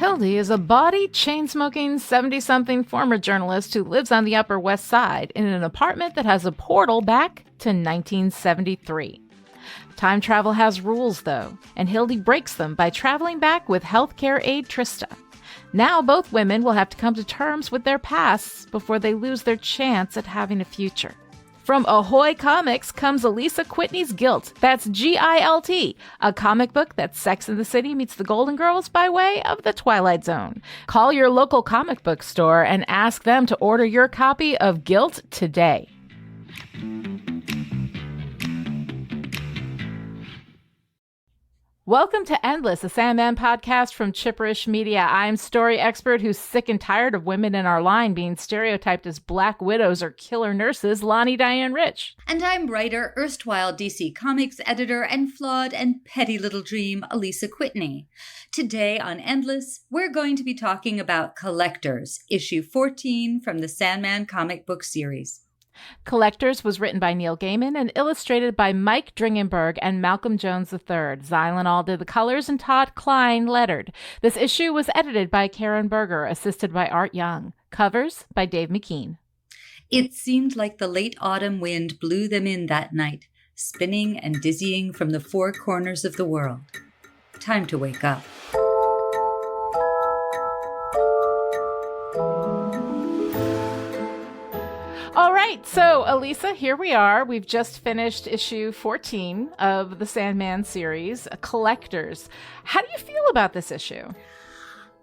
Hildy is a bawdy, chain-smoking, 70-something former journalist who lives on the Upper West Side in an apartment that has a portal back to 1973. Time travel has rules, though, and Hildy breaks them by traveling back with healthcare aide Trista. Now both women will have to come to terms with their pasts before they lose their chance at having a future. From Ahoy Comics comes Alisa Whitney's Guilt. That's Gilt, a comic book that's Sex and the City meets the Golden Girls by way of the Twilight Zone. Call your local comic book store and ask them to order your copy of Guilt today. Welcome to Endless, a Sandman podcast from Chipperish Media. I'm story expert who's sick and tired of women in our line being stereotyped as black widows or killer nurses, Lani Diane Rich. And I'm writer, erstwhile DC Comics editor, and flawed and petty little dream, Alisa Whitney. Today on Endless, we're going to be talking about Collectors, issue 14 from the Sandman comic book series. Collectors was written by Neil Gaiman and illustrated by Mike Dringenberg and Malcolm Jones III. Zylanol did the colors and Todd Klein lettered. This issue was edited by Karen Berger, assisted by Art Young. Covers by Dave McKean. It seemed like the late autumn wind blew them in that night, spinning and dizzying from the four corners of the world. Time to wake up. All right, so Alisa, here we are. We've just finished issue 14 of the Sandman series, Collectors. How do you feel about this issue?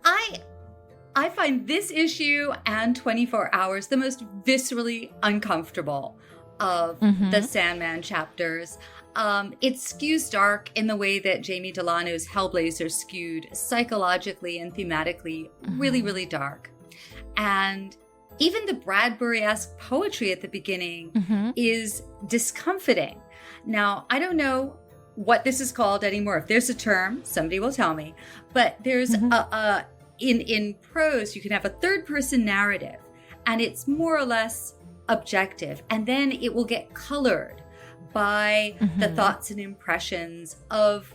I find this issue and 24 Hours the most viscerally uncomfortable of the Sandman chapters. It skews dark in the way that Jamie Delano's Hellblazer skewed psychologically and thematically really, really dark. And even the Bradbury-esque poetry at the beginning is discomfiting. Now, I don't know what this is called anymore. If there's a term, somebody will tell me. But there's in prose, you can have a third-person narrative, and it's more or less objective. And then it will get colored by the thoughts and impressions of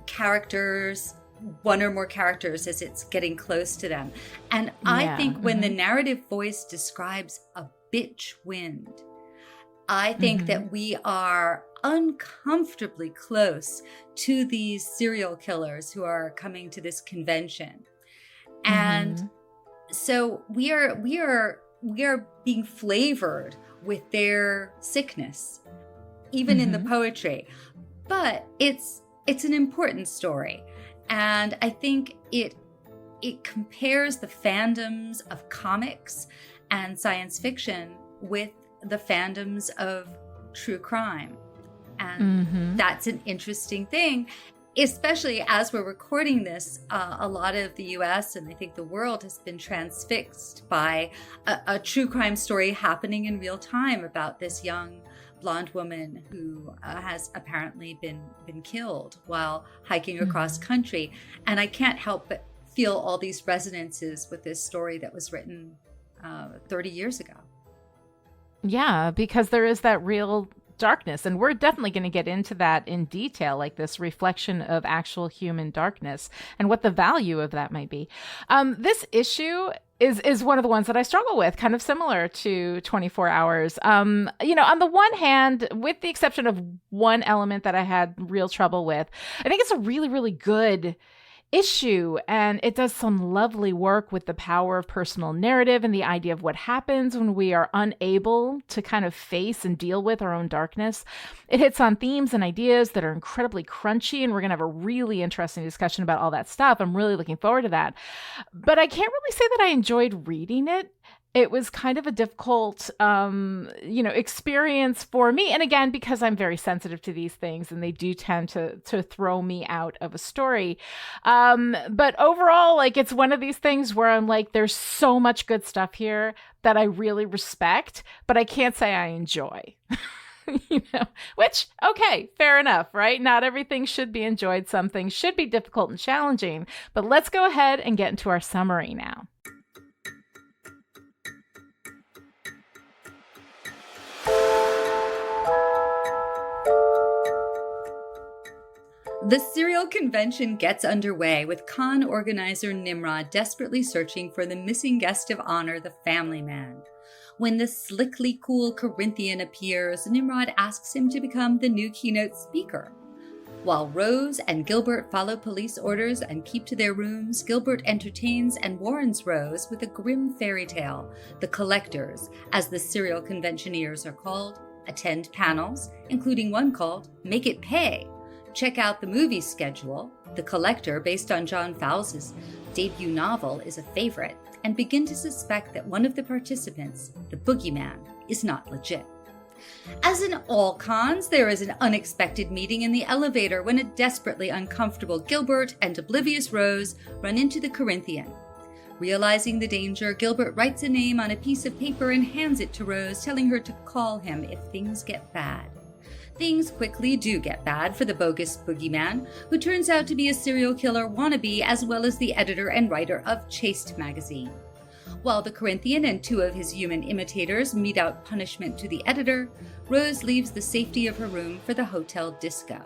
characters, one or more characters as it's getting close to them. And I think when the narrative voice describes a bitch wind, I think that we are uncomfortably close to these serial killers who are coming to this convention. And so we are being flavored with their sickness, even in the poetry. But it's an important story. And I think it compares the fandoms of comics and science fiction with the fandoms of true crime. And that's an interesting thing, especially as we're recording this. A lot of the US and I think the world has been transfixed by a true crime story happening in real time about this young blonde woman who has apparently been killed while hiking across country. And I can't help but feel all these resonances with this story that was written 30 years ago. Yeah, because there is that real darkness, and we're definitely going to get into that in detail, like this reflection of actual human darkness and what the value of that might be. This issue is one of the ones that I struggle with, kind of similar to 24 Hours. On the one hand, with the exception of one element that I had real trouble with, I think it's a really, really good issue, and it does some lovely work with the power of personal narrative and the idea of what happens when we are unable to kind of face and deal with our own darkness. It hits on themes and ideas that are incredibly crunchy, and we're going to have a really interesting discussion about all that stuff. I'm really looking forward to that. But I can't really say that I enjoyed reading it. It was kind of a difficult, experience for me. And again, because I'm very sensitive to these things and they do tend to throw me out of a story. But overall, like, it's one of these things where I'm like, there's so much good stuff here that I really respect, but I can't say I enjoy. Which, okay, fair enough, right? Not everything should be enjoyed. Some things should be difficult and challenging. But let's go ahead and get into our summary now. The serial convention gets underway with con organizer Nimrod desperately searching for the missing guest of honor, the family man. When the slickly cool Corinthian appears, Nimrod asks him to become the new keynote speaker. While Rose and Gilbert follow police orders and keep to their rooms, Gilbert entertains and warns Rose with a grim fairy tale. The collectors, as the serial conventioneers are called, attend panels, including one called Make It Pay. Check out the movie schedule. The Collector, based on John Fowles' debut novel, is a favorite, and begin to suspect that one of the participants, the boogeyman, is not legit. As in all cons, there is an unexpected meeting in the elevator when a desperately uncomfortable Gilbert and oblivious Rose run into the Corinthian. Realizing the danger, Gilbert writes a name on a piece of paper and hands it to Rose, telling her to call him if things get bad. Things quickly do get bad for the bogus boogeyman, who turns out to be a serial killer wannabe as well as the editor and writer of Chaste magazine. While the Corinthian and two of his human imitators mete out punishment to the editor, Rose leaves the safety of her room for the hotel disco.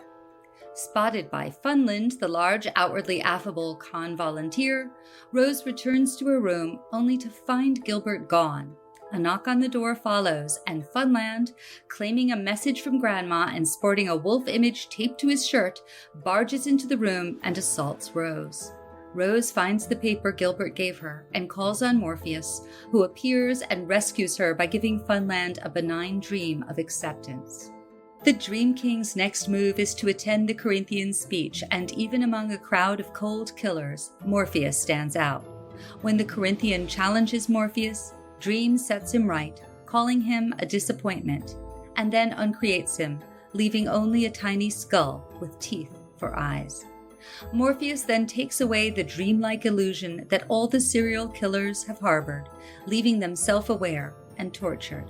Spotted by Funland, the large, outwardly affable con volunteer, Rose returns to her room only to find Gilbert gone. A knock on the door follows, and Funland, claiming a message from Grandma and sporting a wolf image taped to his shirt, barges into the room and assaults Rose. Rose finds the paper Gilbert gave her and calls on Morpheus, who appears and rescues her by giving Funland a benign dream of acceptance. The Dream King's next move is to attend the Corinthian speech, and even among a crowd of cold killers, Morpheus stands out. When the Corinthian challenges Morpheus, Dream sets him right, calling him a disappointment, and then uncreates him, leaving only a tiny skull with teeth for eyes. Morpheus then takes away the dreamlike illusion that all the serial killers have harbored, leaving them self-aware and tortured.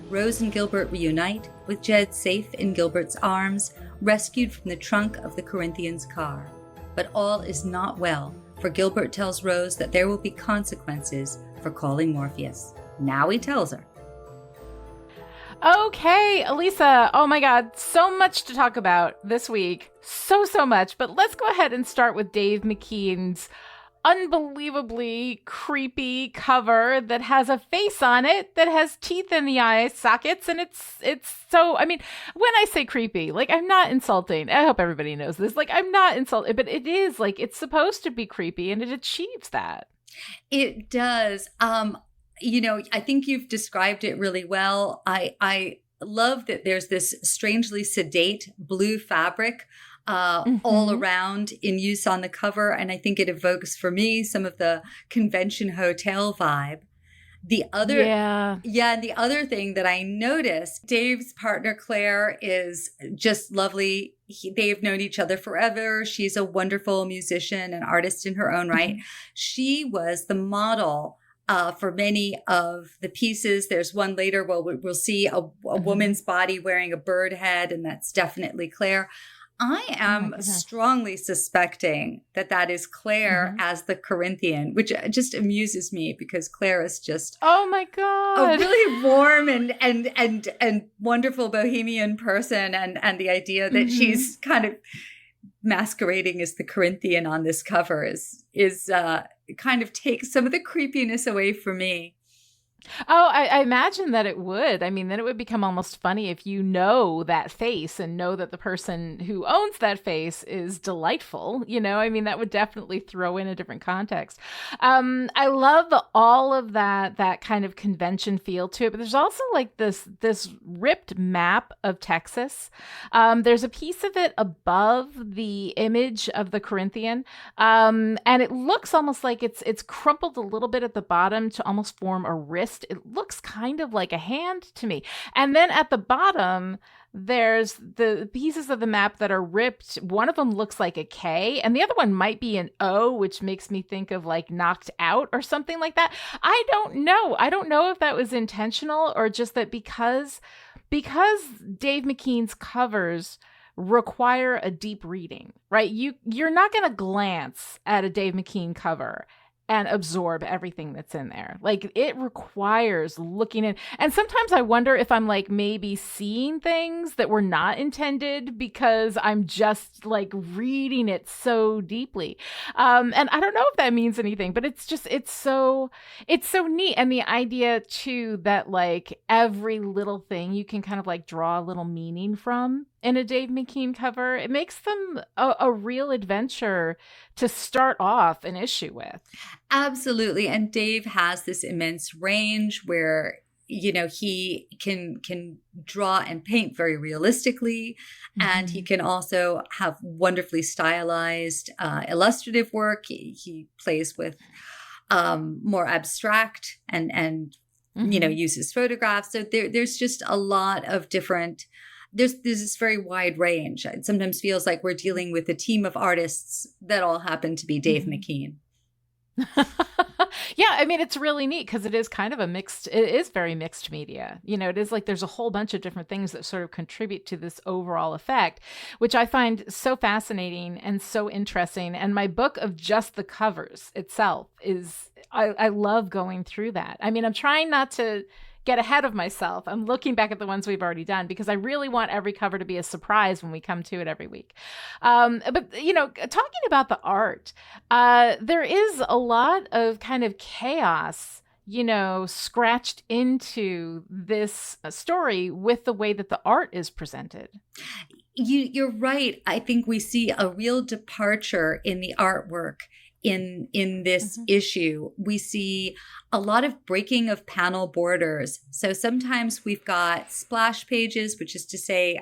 Rose and Gilbert reunite, with Jed safe in Gilbert's arms, rescued from the trunk of the Corinthian's car. But all is not well, for Gilbert tells Rose that there will be consequences for calling Morpheus. Now he tells her. Okay, Alisa, oh my God, so much to talk about this week. So much. But let's go ahead and start with Dave McKean's unbelievably creepy cover that has a face on it that has teeth in the eye sockets. And it's so, I mean, when I say creepy, like, I'm not insulting. I hope everybody knows this. Like, I'm not insulting, but it is like, it's supposed to be creepy and it achieves that. It does. I think you've described it really well. I love that there's this strangely sedate blue fabric all around in use on the cover. And I think it evokes for me some of the convention hotel vibe. The other thing that I noticed, Dave's partner Claire is just lovely. They've known each other forever. She's a wonderful musician and artist in her own right. She was the model for many of the pieces. There's one later where we'll see a woman's body wearing a bird head, and that's definitely Claire. I am strongly suspecting that is Claire as the Corinthian, which just amuses me because Claire is just oh my God, a really warm and wonderful bohemian person, and the idea that she's kind of masquerading as the Corinthian on this cover is kind of takes some of the creepiness away from me. Oh, I imagine that it would. I mean, then it would become almost funny if you know that face and know that the person who owns that face is delightful. You know, I mean, that would definitely throw in a different context. I love all of that kind of convention feel to it, but there's also like this ripped map of Texas. There's a piece of it above the image of the Corinthian, and it looks almost like it's crumpled a little bit at the bottom to almost form a wrist. It looks kind of like a hand to me. And then at the bottom, there's the pieces of the map that are ripped. One of them looks like a K, and the other one might be an O, which makes me think of like knocked out or something like that. I don't know. I don't know if that was intentional or just that because Dave McKean's covers require a deep reading, right? You're not going to glance at a Dave McKean cover and absorb everything that's in there. Like, it requires looking in. And sometimes I wonder if I'm like maybe seeing things that were not intended because I'm just like reading it so deeply. And I don't know if that means anything, but it's so neat. And the idea too that like every little thing you can kind of like draw a little meaning from in a Dave McKean cover, it makes them a real adventure to start off an issue with. Absolutely. And Dave has this immense range where, you know, he can draw and paint very realistically, and he can also have wonderfully stylized illustrative work. He plays with more abstract and you know, uses photographs. So there's just a lot of different. There's this very wide range. It sometimes feels like we're dealing with a team of artists that all happen to be Dave McKean. Yeah, I mean, it's really neat because it is kind of it is very mixed media. You know, it is like there's a whole bunch of different things that sort of contribute to this overall effect, which I find so fascinating and so interesting. And my book of just the covers itself I love going through that. I mean, I'm trying not to get ahead of myself. I'm looking back at the ones we've already done because I really want every cover to be a surprise when we come to it every week. But, you know, talking about the art, there is a lot of kind of chaos, you know, scratched into this story with the way that the art is presented. You're right. I think we see a real departure in the artwork in this issue. We see a lot of breaking of panel borders. So sometimes we've got splash pages, which is to say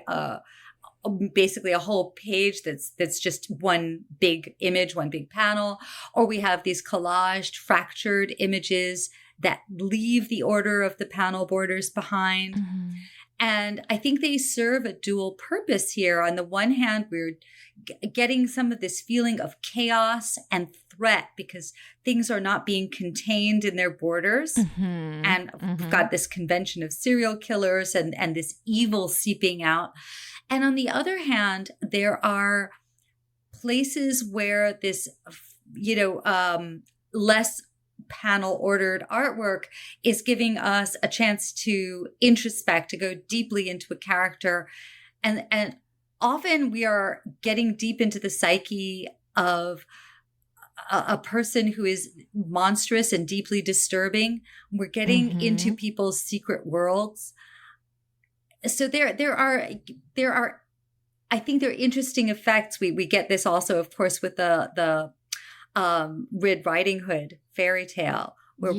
basically a whole page that's just one big image, one big panel, or we have these collaged, fractured images that leave the order of the panel borders behind. And I think they serve a dual purpose here. On the one hand, we're getting some of this feeling of chaos and threat because things are not being contained in their borders. And we've got this convention of serial killers and this evil seeping out. And on the other hand, there are places where this, you know, less panel ordered artwork is giving us a chance to introspect, to go deeply into a character. And often we are getting deep into the psyche of a person who is monstrous and deeply disturbing. We're getting into people's secret worlds. So there are, I think there are interesting effects. We get this also, of course, with the Red Riding Hood fairy tale. We're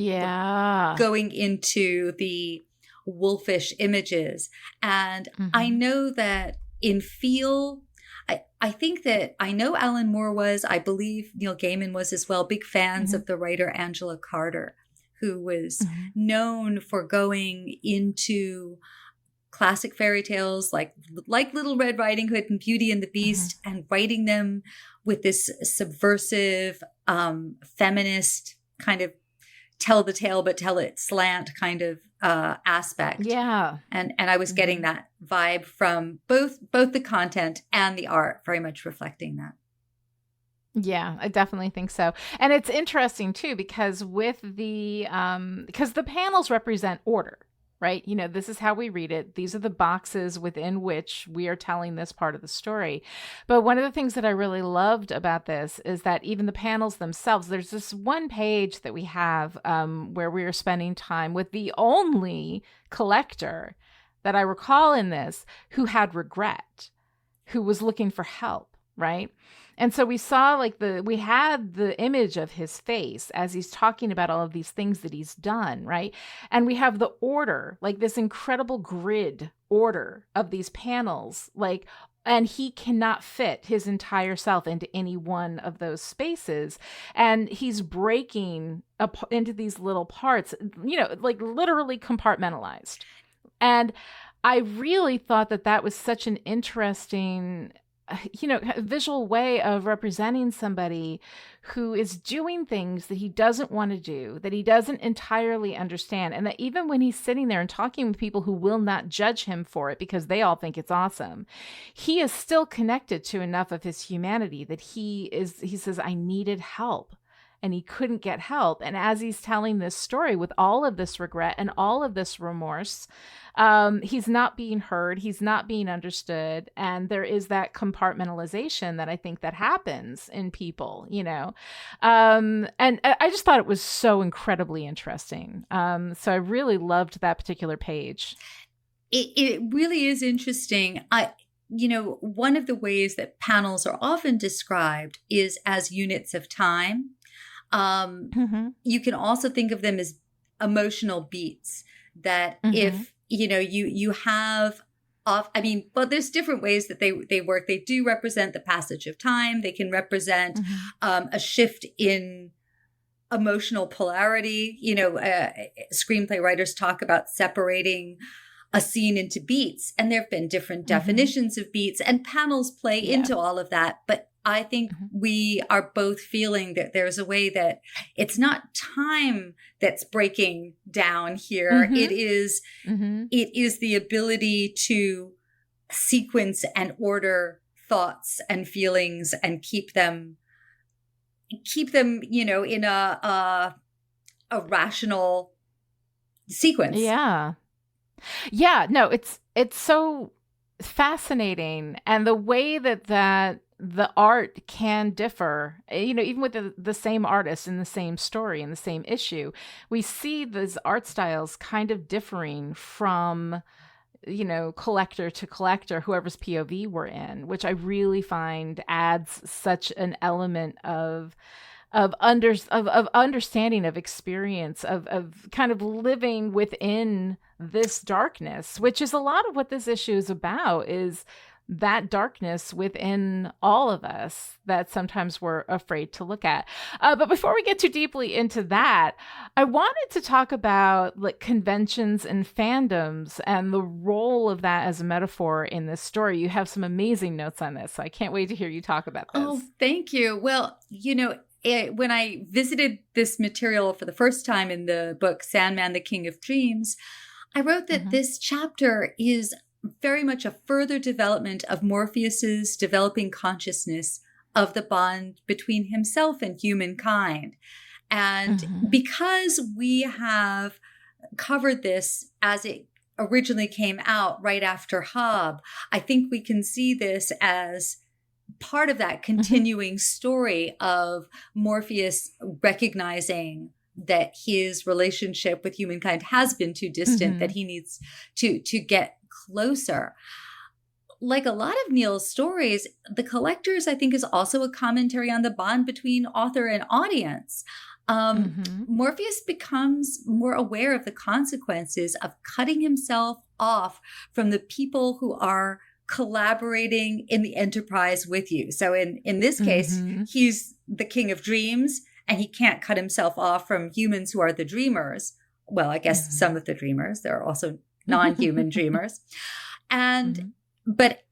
going into the wolfish images. And I know that in feel, I think that I know Alan Moore was, I believe Neil Gaiman was as well, big fans of the writer Angela Carter, who was known for going into classic fairy tales like Little Red Riding Hood and Beauty and the Beast and writing them with this subversive, feminist kind of tell the tale but tell it slant kind of aspect. Yeah. And I was getting that vibe from both the content and the art, very much reflecting that. Yeah, I definitely think so. And it's interesting too, because with because the panels represent order, right? You know, this is how we read it. These are the boxes within which we are telling this part of the story. But one of the things that I really loved about this is that even the panels themselves, there's this one page that we have where we are spending time with the only collector that I recall in this who had regret, who was looking for help, right? And so we saw we had the image of his face as he's talking about all of these things that he's done, right? And we have the order, like this incredible grid order of these panels, and he cannot fit his entire self into any one of those spaces. And he's breaking up into these little parts, you know, like literally compartmentalized. And I really thought that was such an interesting, you know, visual way of representing somebody who is doing things that he doesn't want to do, that he doesn't entirely understand. And that even when he's sitting there and talking with people who will not judge him for it because they all think it's awesome, he is still connected to enough of his humanity that he says, I needed help. and he couldn't get help. And as he's telling this story with all of this regret and all of this remorse, he's not being heard, he's not being understood, and there is that compartmentalization that I think that happens in people, and I just thought it was so incredibly interesting. So I really loved that particular page. It really is interesting. One of the ways that panels are often described is as units of time. You can also think of them as emotional beats, that if you have but there's different ways that they work. They do represent the passage of time. They can represent a shift in emotional polarity. Screenplay writers talk about separating a scene into beats, and there have been different definitions of beats, and panels play into all of that. But I think we are both feeling that there's a way that it's not time that's breaking down here. It is the ability to sequence and order thoughts and feelings and keep them in a rational sequence. Yeah, no, it's so fascinating. And the way that the art can differ, even with the same artist in the same story, in the same issue, we see these art styles kind of differing from, collector to collector, whoever's POV we're in, which I really find adds such an element of understanding, of experience, of kind of living within this darkness, which is a lot of what this issue is about, is that darkness within all of us that sometimes we're afraid to look at. But before we get too deeply into that, I wanted to talk about conventions and fandoms and the role of that as a metaphor in this story. You have some amazing notes on this, so I can't wait to hear you talk about this. Oh, thank you. Well, when I visited this material for the first time in the book Sandman, the King of Dreams, I wrote that this chapter is very much a further development of Morpheus's developing consciousness of the bond between himself and humankind. And because we have covered this as it originally came out right after Hob, I think we can see this as part of that continuing story of Morpheus recognizing that his relationship with humankind has been too distant, that he needs to get closer. Like a lot of Neil's stories, The Collectors, I think, is also a commentary on the bond between author and audience. Morpheus becomes more aware of the consequences of cutting himself off from the people who are collaborating in the enterprise with you. So in this case, he's the king of dreams, and he can't cut himself off from humans who are the dreamers. Well, I guess some of the dreamers. There are also non-human dreamers. But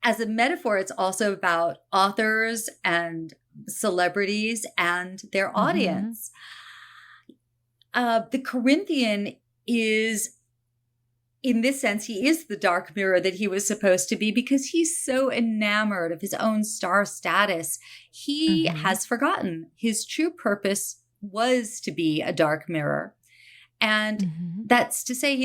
as a metaphor, it's also about authors and celebrities and their audience. The Corinthian is, in this sense, he is the dark mirror that he was supposed to be, because he's so enamored of his own star status. He has forgotten his true purpose was to be a dark mirror. And that's to say,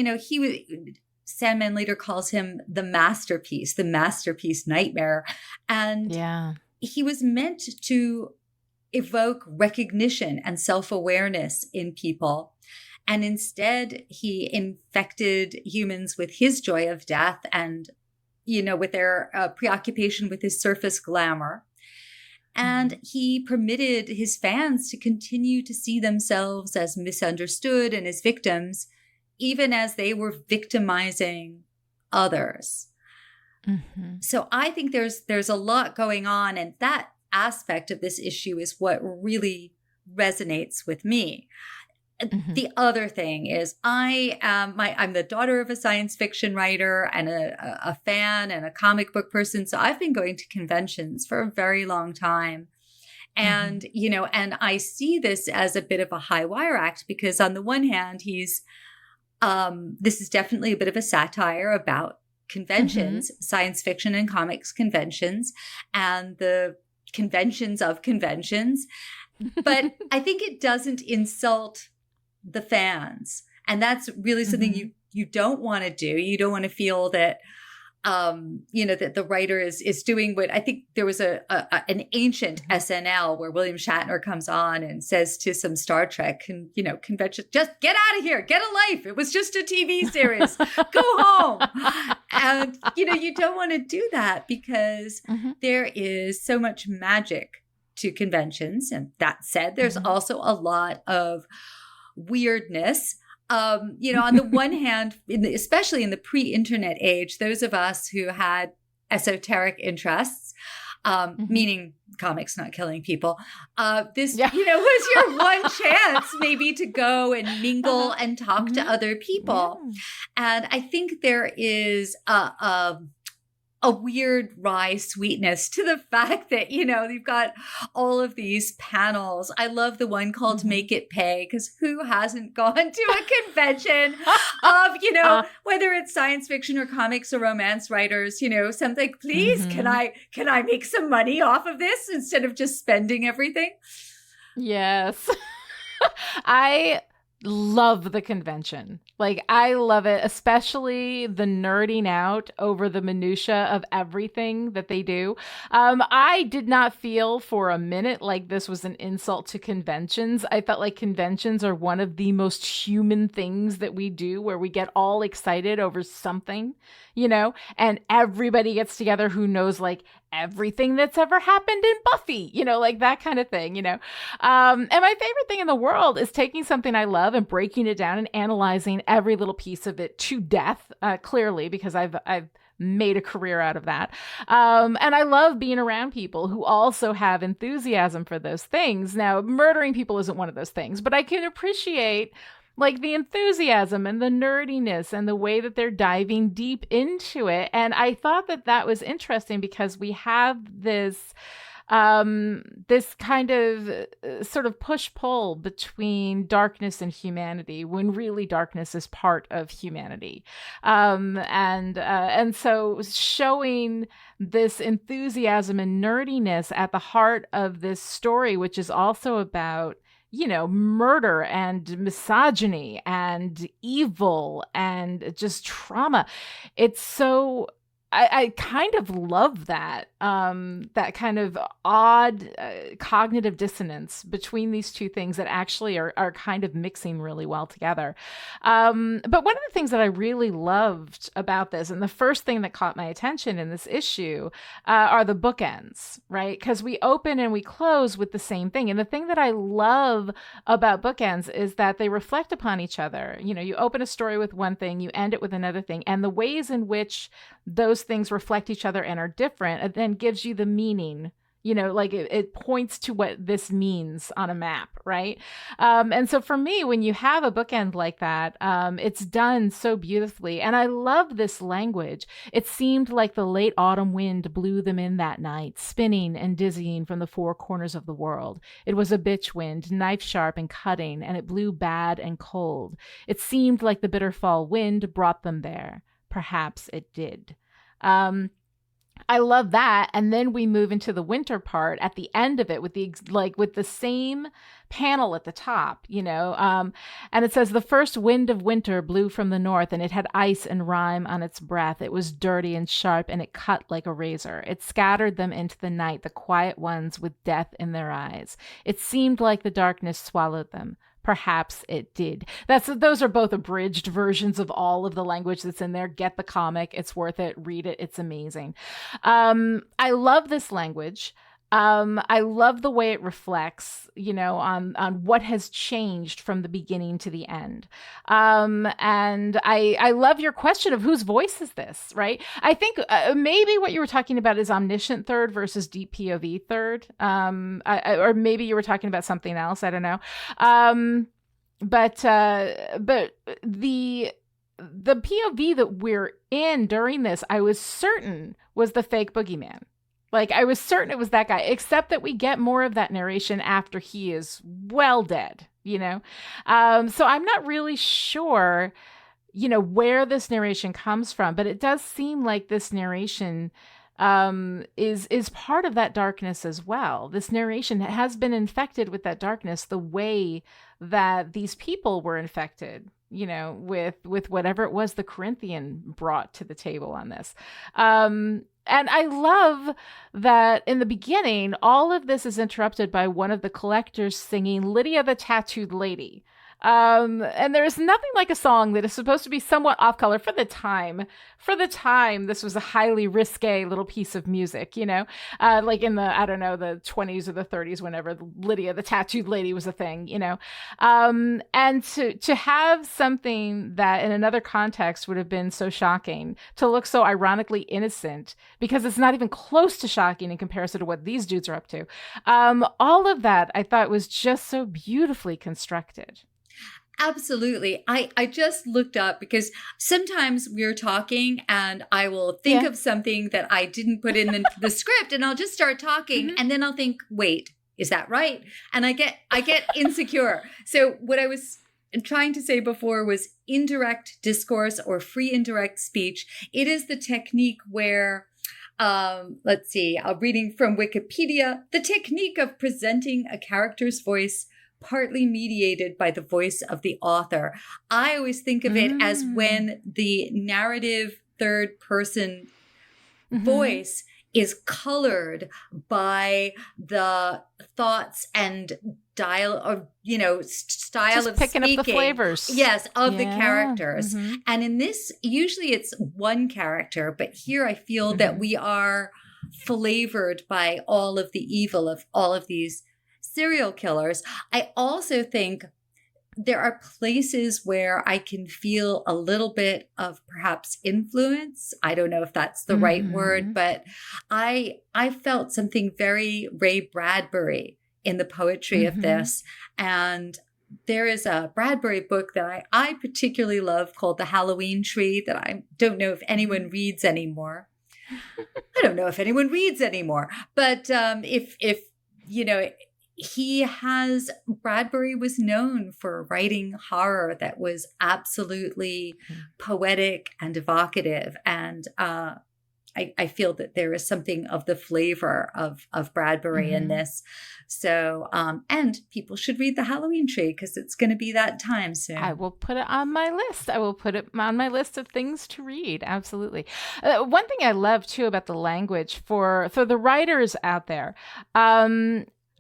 Sandman later calls him the masterpiece nightmare. And he was meant to evoke recognition and self-awareness in people. And instead, he infected humans with his joy of death and, with their preoccupation with his surface glamour. And he permitted his fans to continue to see themselves as misunderstood and as victims, even as they were victimizing others. So I think there's a lot going on, and that aspect of this issue is what really resonates with me. The other thing is I'm the daughter of a science fiction writer and a fan and a comic book person. So I've been going to conventions for a very long time. And, and I see this as a bit of a high wire act, because on the one hand, this is definitely a bit of a satire about conventions, science fiction and comics conventions, and the conventions of conventions. But I think it doesn't insult the fans. And that's really something you don't want to do. You don't want to feel that, that the writer is doing what I think there was an ancient SNL where William Shatner comes on and says to some Star Trek convention, just get out of here, get a life. It was just a TV series. Go home. And, you don't want to do that because there is so much magic to conventions. And that said, there's also a lot of weirdness. On the one hand, especially in the pre-internet age, those of us who had esoteric interests, meaning comics not killing people, this was your one chance maybe to go and mingle and talk to other people. Yeah. And I think there is a weird wry sweetness to the fact that, you've got all of these panels. I love the one called Make It Pay, because who hasn't gone to a convention of, whether it's science fiction or comics or romance writers, something, please, can I make some money off of this instead of just spending everything? Yes. I love the convention. Like, I love it, especially the nerding out over the minutia of everything that they do. I did not feel for a minute like this was an insult to conventions. I felt like conventions are one of the most human things that we do, where we get all excited over something, and everybody gets together who knows like everything that's ever happened in Buffy, like that kind of thing, And my favorite thing in the world is taking something I love and breaking it down and analyzing every little piece of it to death, clearly, because I've made a career out of that. And I love being around people who also have enthusiasm for those things. Now, murdering people isn't one of those things, but I can appreciate like the enthusiasm and the nerdiness and the way that they're diving deep into it. And I thought that was interesting because we have this kind of sort of push-pull between darkness and humanity, when really darkness is part of humanity. And so showing this enthusiasm and nerdiness at the heart of this story, which is also about murder and misogyny and evil and just trauma. It's so, I kind of love that, that kind of odd cognitive dissonance between these two things that actually are kind of mixing really well together. But one of the things that I really loved about this, and the first thing that caught my attention in this issue, are the bookends, right? Because we open and we close with the same thing. And the thing that I love about bookends is that they reflect upon each other. You open a story with one thing, you end it with another thing, and the ways in which those things reflect each other and are different, and then gives you the meaning, like it points to what this means on a map, right? And so for me, when you have a bookend like that, it's done so beautifully. And I love this language. It seemed like the late autumn wind blew them in that night, spinning and dizzying from the four corners of the world. It was a bitch wind, knife sharp and cutting, and it blew bad and cold. It seemed like the bitter fall wind brought them there. Perhaps it did. I love that. And then we move into the winter part at the end of it with the same panel at the top, and it says, the first wind of winter blew from the north, and it had ice and rime on its breath. It was dirty and sharp, and it cut like a razor. It scattered them into the night, the quiet ones with death in their eyes. It seemed like the darkness swallowed them. Perhaps it did. Those are both abridged versions of all of the language that's in there. Get the comic. It's worth it. Read it. It's amazing. I love this language. I love the way it reflects, on what has changed from the beginning to the end. And I love your question of whose voice is this, right? I think maybe what you were talking about is omniscient third versus deep POV third. Or maybe you were talking about something else. I don't know. But the POV that we're in during this, I was certain was the fake boogeyman. Like, I was certain it was that guy, except that we get more of that narration after he is well dead, So I'm not really sure, where this narration comes from, but it does seem like this narration is part of that darkness as well. This narration has been infected with that darkness the way that these people were infected, with whatever it was the Corinthian brought to the table on this. And I love that in the beginning, all of this is interrupted by one of the collectors singing Lydia the Tattooed Lady. And there's nothing like a song that is supposed to be somewhat off color for the time. For the time, this was a highly risque little piece of music, like in the, I don't know, the 20s or the 30s, whenever Lydia, the Tattooed Lady was a thing, and to have something that in another context would have been so shocking, to look so ironically innocent, because it's not even close to shocking in comparison to what these dudes are up to. All of that I thought was just so beautifully constructed. Absolutely. I just looked up because sometimes we're talking and I will think of something that I didn't put in the script, and I'll just start talking and then I'll think, wait, is that right? And I get insecure. So what I was trying to say before was indirect discourse or free indirect speech. It is the technique where let's see, I'm reading from Wikipedia, the technique of presenting a character's voice partly mediated by the voice of the author. I always think of it as when the narrative third person voice is colored by the thoughts and style of just of picking speaking. Up the flavors. Yes, of the characters. And in this, usually it's one character, but here I feel that we are flavored by all of the evil of all of these serial killers. I also think there are places where I can feel a little bit of perhaps influence. I don't know if that's the right word, but I felt something very Ray Bradbury in the poetry of this. And there is a Bradbury book that I particularly love called The Halloween Tree that I don't know if anyone reads anymore. But if Bradbury was known for writing horror that was absolutely poetic and evocative. And I feel that there is something of the flavor of Bradbury in this. So, and people should read The Halloween Tree because it's going to be that time soon. I will put it on my list. I will put it on my list of things to read. Absolutely. One thing I love too about the language for the writers out there,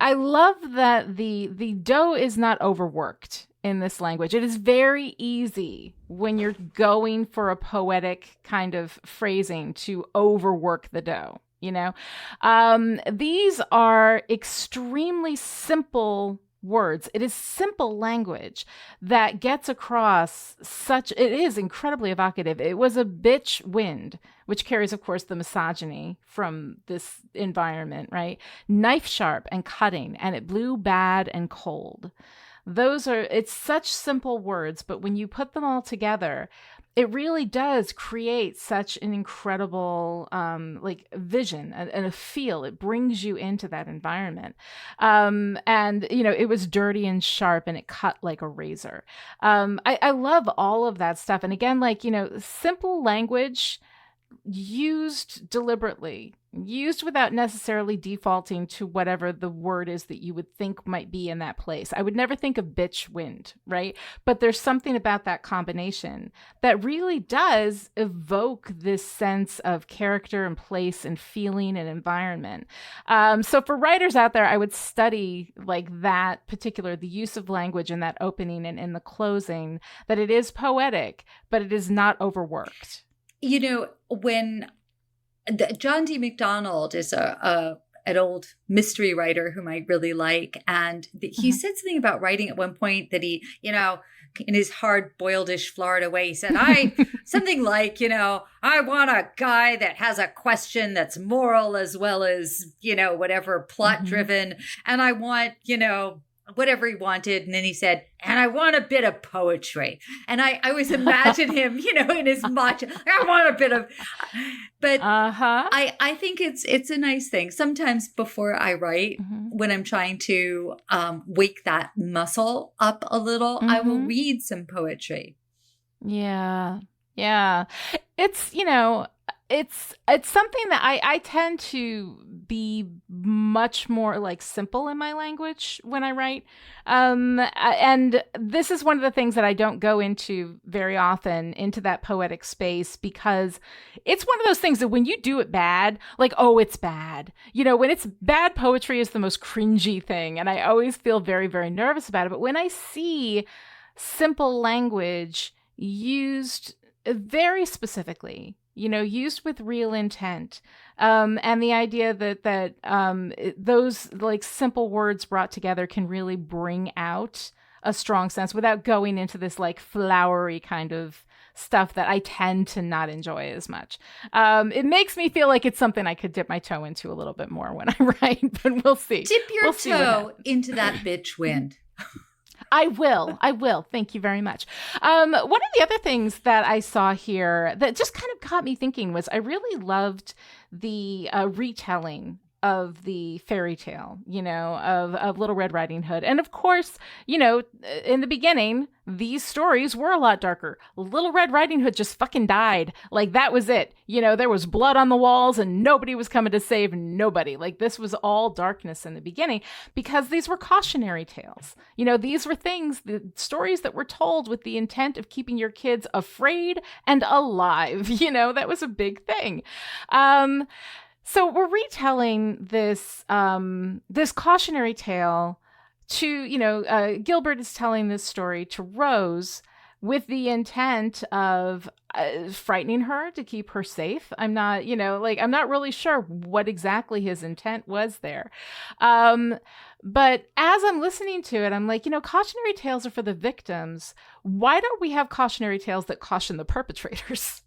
I love that the dough is not overworked in this language. It is very easy when you're going for a poetic kind of phrasing to overwork the dough, These are extremely simple words. It is simple language that gets across it is incredibly evocative. It was a bitch wind, which carries, of course, the misogyny from this environment, right? Knife sharp and cutting, and it blew bad and cold. It's such simple words, but when you put them all together, it really does create such an incredible vision and a feel. It brings you into that environment. And, it was dirty and sharp and it cut like a razor. I love all of that stuff. And again, simple language used deliberately, used without necessarily defaulting to whatever the word is that you would think might be in that place. I would never think of bitch wind, right? But there's something about that combination that really does evoke this sense of character and place and feeling and environment. So for writers out there, I would study the use of language in that opening and in the closing, that it is poetic, but it is not overworked. When John D. MacDonald is an old mystery writer whom I really like, and he said something about writing at one point that he, in his hard-boiled-ish Florida way, he said, something like, I want a guy that has a question that's moral as well as, whatever, plot-driven, and I want, whatever he wanted. And then he said, and I want a bit of poetry. And I always imagine him, in his macho, I want a bit of, but I think it's a nice thing. Sometimes before I write, when I'm trying to wake that muscle up a little, I will read some poetry. Yeah. Yeah. It's, it's something that I tend to be much more like simple in my language when I write. And this is one of the things that I don't go into very often, into that poetic space, because it's one of those things that when you do it bad, like, oh, it's bad. When it's bad, poetry is the most cringy thing. And I always feel very, very nervous about it. But when I see simple language used very specifically, used with real intent, and the idea that those like simple words brought together can really bring out a strong sense without going into this like flowery kind of stuff that I tend to not enjoy as much. It makes me feel like it's something I could dip my toe into a little bit more when I write, but we'll see. Dip your toe into that bitch wind. I will. Thank you very much. One of the other things that I saw here that just kind of got me thinking was I really loved the retelling of the fairy tale, of Little Red Riding Hood. And of course, in the beginning, these stories were a lot darker. Little Red Riding Hood just fucking died. Like, that was it. There was blood on the walls and nobody was coming to save nobody. Like, this was all darkness in the beginning because these were cautionary tales. These were the stories that were told with the intent of keeping your kids afraid and alive. That was a big thing. So we're retelling this this cautionary tale to, Gilbert is telling this story to Rose with the intent of frightening her to keep her safe. I'm not, I'm not really sure what exactly his intent was there. But as I'm listening to it, I'm like, cautionary tales are for the victims. Why don't we have cautionary tales that caution the perpetrators?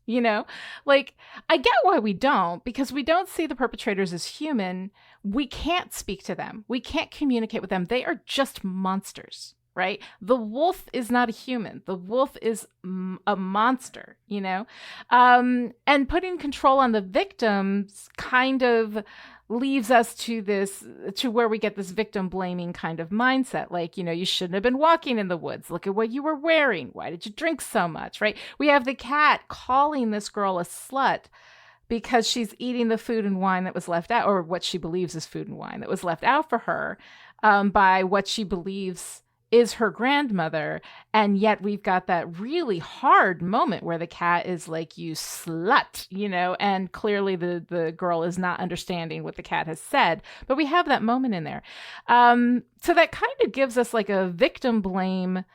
Like, I get why we don't, because we don't see the perpetrators as human. We can't speak to them. We can't communicate with them. They are just monsters, right? The wolf is not a human. The wolf is a monster, and putting control on the victims kind of leaves us to where we get this victim blaming kind of mindset. Like, you shouldn't have been walking in the woods. Look at what you were wearing. Why did you drink so much, right? We have the cat calling this girl a slut because she's eating the food and wine that was left out, or what she believes is food and wine that was left out for her by what she believes is her grandmother. And yet we've got that really hard moment where the cat is like, you slut, and clearly the girl is not understanding what the cat has said, but we have that moment in there. So that kind of gives us like a victim blame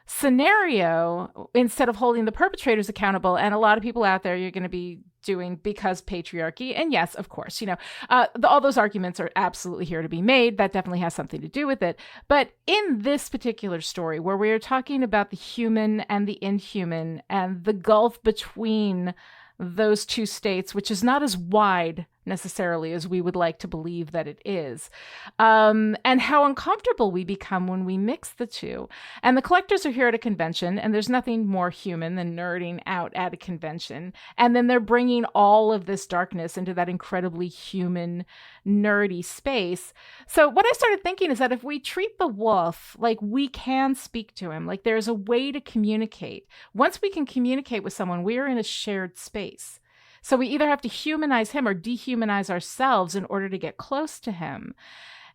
scenario instead of holding the perpetrators accountable. And a lot of people out there, you're going to be doing because patriarchy. And yes, of course, all those arguments are absolutely here to be made. That definitely has something to do with it. But in this particular story, where we are talking about the human and the inhuman and the gulf between those two states, which is not as wide necessarily as we would like to believe that it is, and how uncomfortable we become when we mix the two. And the collectors are here at a convention, and there's nothing more human than nerding out at a convention. And then they're bringing all of this darkness into that incredibly human, nerdy space. So what I started thinking is that if we treat the wolf like we can speak to him, like there's a way to communicate. Once we can communicate with someone, we are in a shared space. So we either have to humanize him or dehumanize ourselves in order to get close to him.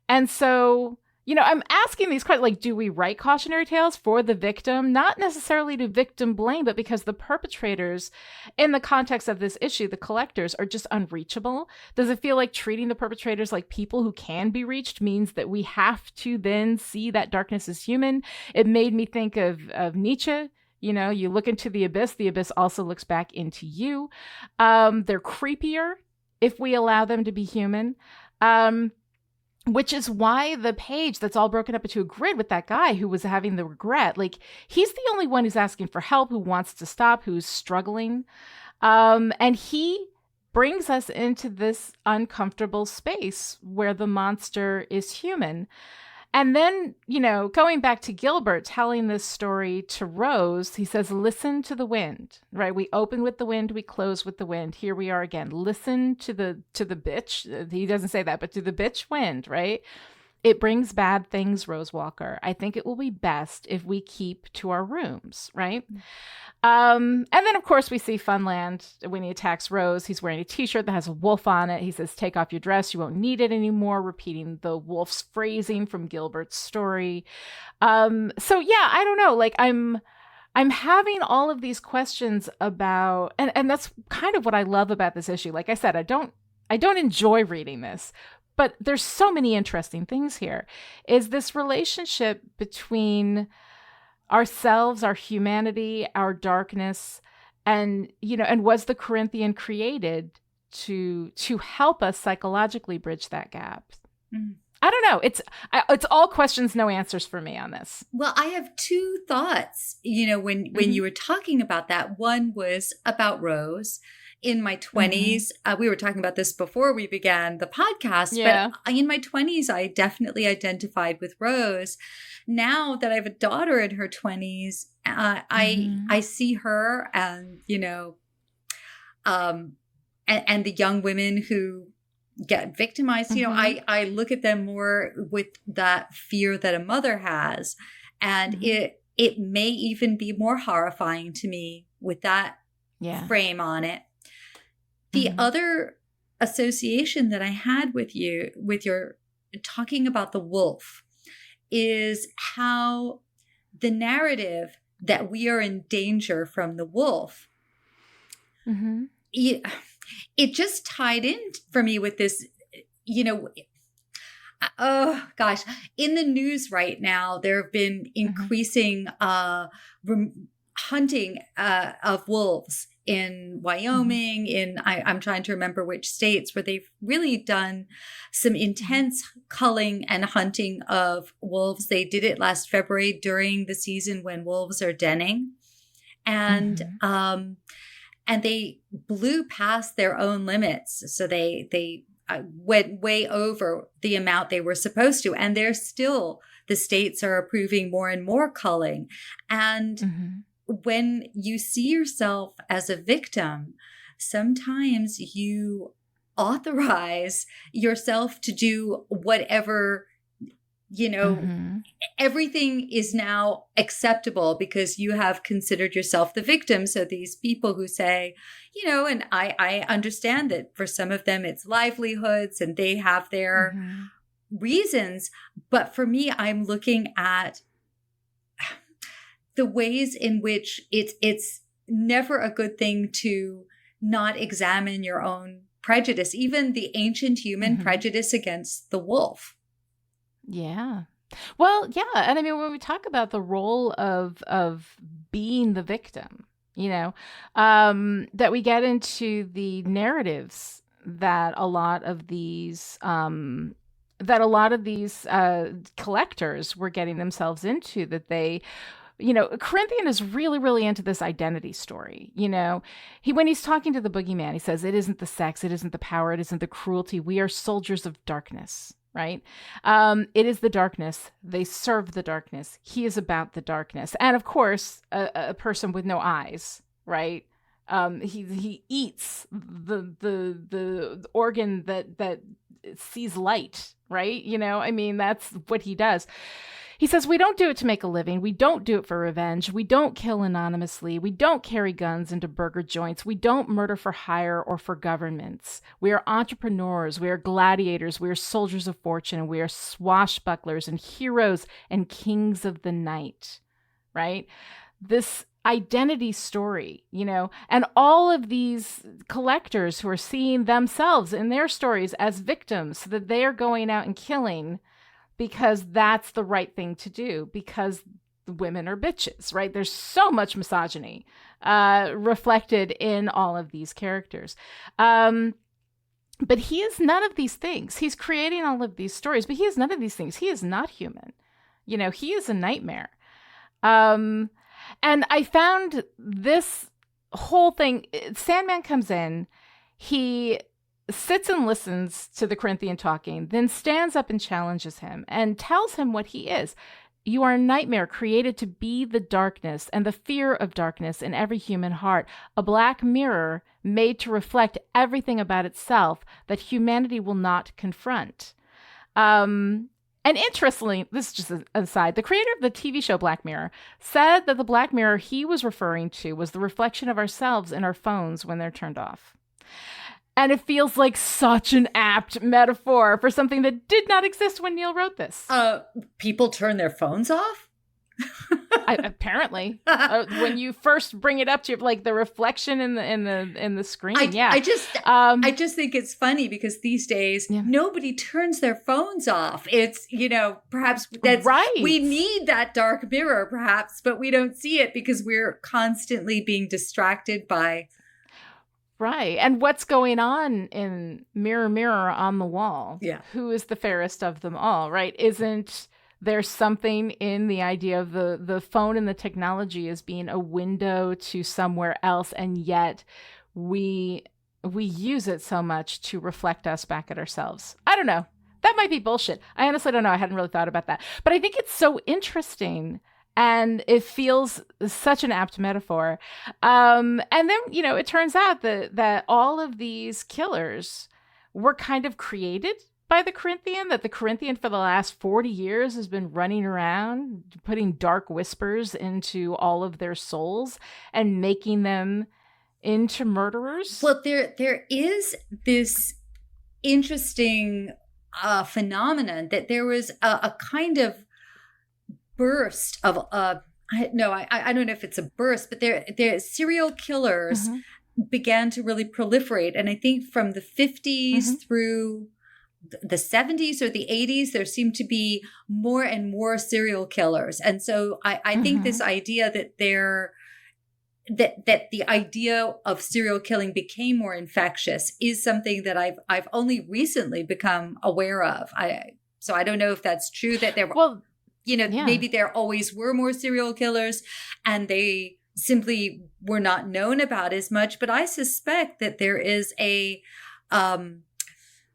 And so, I'm asking these questions, like, do we write cautionary tales for the victim? Not necessarily to victim blame, but because the perpetrators, in the context of this issue, the collectors, are just unreachable. Does it feel like treating the perpetrators like people who can be reached means that we have to then see that darkness as human? It made me think of Nietzsche. You look into the abyss also looks back into you. They're creepier if we allow them to be human, which is why the page that's all broken up into a grid with that guy who was having the regret, like, he's the only one who's asking for help, who wants to stop, who's struggling. And he brings us into this uncomfortable space where the monster is human. And then, going back to Gilbert telling this story to Rose, he says, listen to the wind, right? We open with the wind, we close with the wind. Here we are again. Listen to the bitch. He doesn't say that, but to the bitch wind, right? It brings bad things, Rose Walker. I think it will be best if we keep to our rooms, right? And then, of course, we see Funland when he attacks Rose. He's wearing a t-shirt that has a wolf on it. He says, take off your dress. You won't need it anymore, repeating the wolf's phrasing from Gilbert's story. So, yeah, I don't know. Like, I'm having all of these questions about, and that's kind of what I love about this issue. Like I said, I don't enjoy reading this, but there's so many interesting things here. Is this relationship between ourselves, our humanity, our darkness, and was the Corinthian created to help us psychologically bridge that gap? Mm. I don't know. It's all questions, no answers for me on this. Well, I have two thoughts. When you were talking about that, one was about Rose. In my 20s, we were talking about this before we began the podcast, but in my 20s, I definitely identified with Rose. Now that I have a daughter in her 20s, I see her and, and the young women who get victimized, I look at them more with that fear that a mother has. And it may even be more horrifying to me with that frame on it. The other association that I had with your talking about the wolf, is how the narrative that we are in danger from the wolf, it just tied in for me with this, oh gosh, in the news right now, there have been increasing hunting of wolves in Wyoming, I'm trying to remember which states, where they've really done some intense culling and hunting of wolves. They did it last February during the season when wolves are denning. And they blew past their own limits. So they went way over the amount they were supposed to. And the states are approving more and more culling. And when you see yourself as a victim, sometimes you authorize yourself to do whatever, everything is now acceptable because you have considered yourself the victim. So these people who say, and I understand that for some of them it's livelihoods and they have their reasons. But for me, I'm looking at the ways in which it's never a good thing to not examine your own prejudice, even the ancient human prejudice against the wolf. Yeah. Well, yeah. And I mean, when we talk about the role of being the victim, that we get into the narratives that a lot of these collectors were getting themselves into, that they, Corinthian is really, really into this identity story. When he's talking to the boogeyman, he says, it isn't the sex, it isn't the power, it isn't the cruelty. We are soldiers of darkness, right? It is the darkness. They serve the darkness. He is about the darkness. And of course, a person with no eyes, right? He eats the organ that sees light, right? That's what he does. He says, we don't do it to make a living. We don't do it for revenge. We don't kill anonymously. We don't carry guns into burger joints. We don't murder for hire or for governments. We are entrepreneurs. We are gladiators. We are soldiers of fortune. And we are swashbucklers and heroes and kings of the night, right? This identity story, and all of these collectors who are seeing themselves in their stories as victims, so that they are going out and killing because that's the right thing to do, because women are bitches, right? There's so much misogyny reflected in all of these characters. But he is none of these things. He's creating all of these stories, but he is none of these things. He is not human. He is a nightmare. And I found this whole thing, Sandman comes in, he sits and listens to the Corinthian talking, then stands up and challenges him and tells him what he is. You are a nightmare created to be the darkness and the fear of darkness in every human heart, a black mirror made to reflect everything about itself that humanity will not confront. And And interestingly, this is just an aside, the creator of the TV show Black Mirror said that the Black Mirror he was referring to was the reflection of ourselves in our phones when they're turned off. And it feels like such an apt metaphor for something that did not exist when Neil wrote this. People turn their phones off? Apparently, when you first bring it up to like the reflection in the screen, I just think it's funny because these days nobody turns their phones off. It's perhaps that's right. We need that dark mirror, perhaps, but we don't see it because we're constantly being distracted by. Right. And what's going on in Mirror, Mirror on the Wall? Yeah. Who is the fairest of them all? Right. Isn't there's something in the idea of the phone and the technology as being a window to somewhere else, and yet we use it so much to reflect us back at ourselves. I don't know. That might be bullshit. I honestly don't know. I hadn't really thought about that. But I think it's so interesting, and it feels such an apt metaphor. And then, it turns out that all of these killers were kind of created by the Corinthian, that the Corinthian for the last 40 years has been running around putting dark whispers into all of their souls and making them into murderers. Well, there is this interesting phenomenon that there was a kind of burst of I don't know if it's a burst, but there serial killers began to really proliferate, and I think from the 50s through the 70s or the 80s, there seemed to be more and more serial killers. And so I think this idea that that the idea of serial killing became more infectious is something that I've only recently become aware of. So I don't know if that's true, that there were, maybe there always were more serial killers and they simply were not known about as much. But I suspect that there is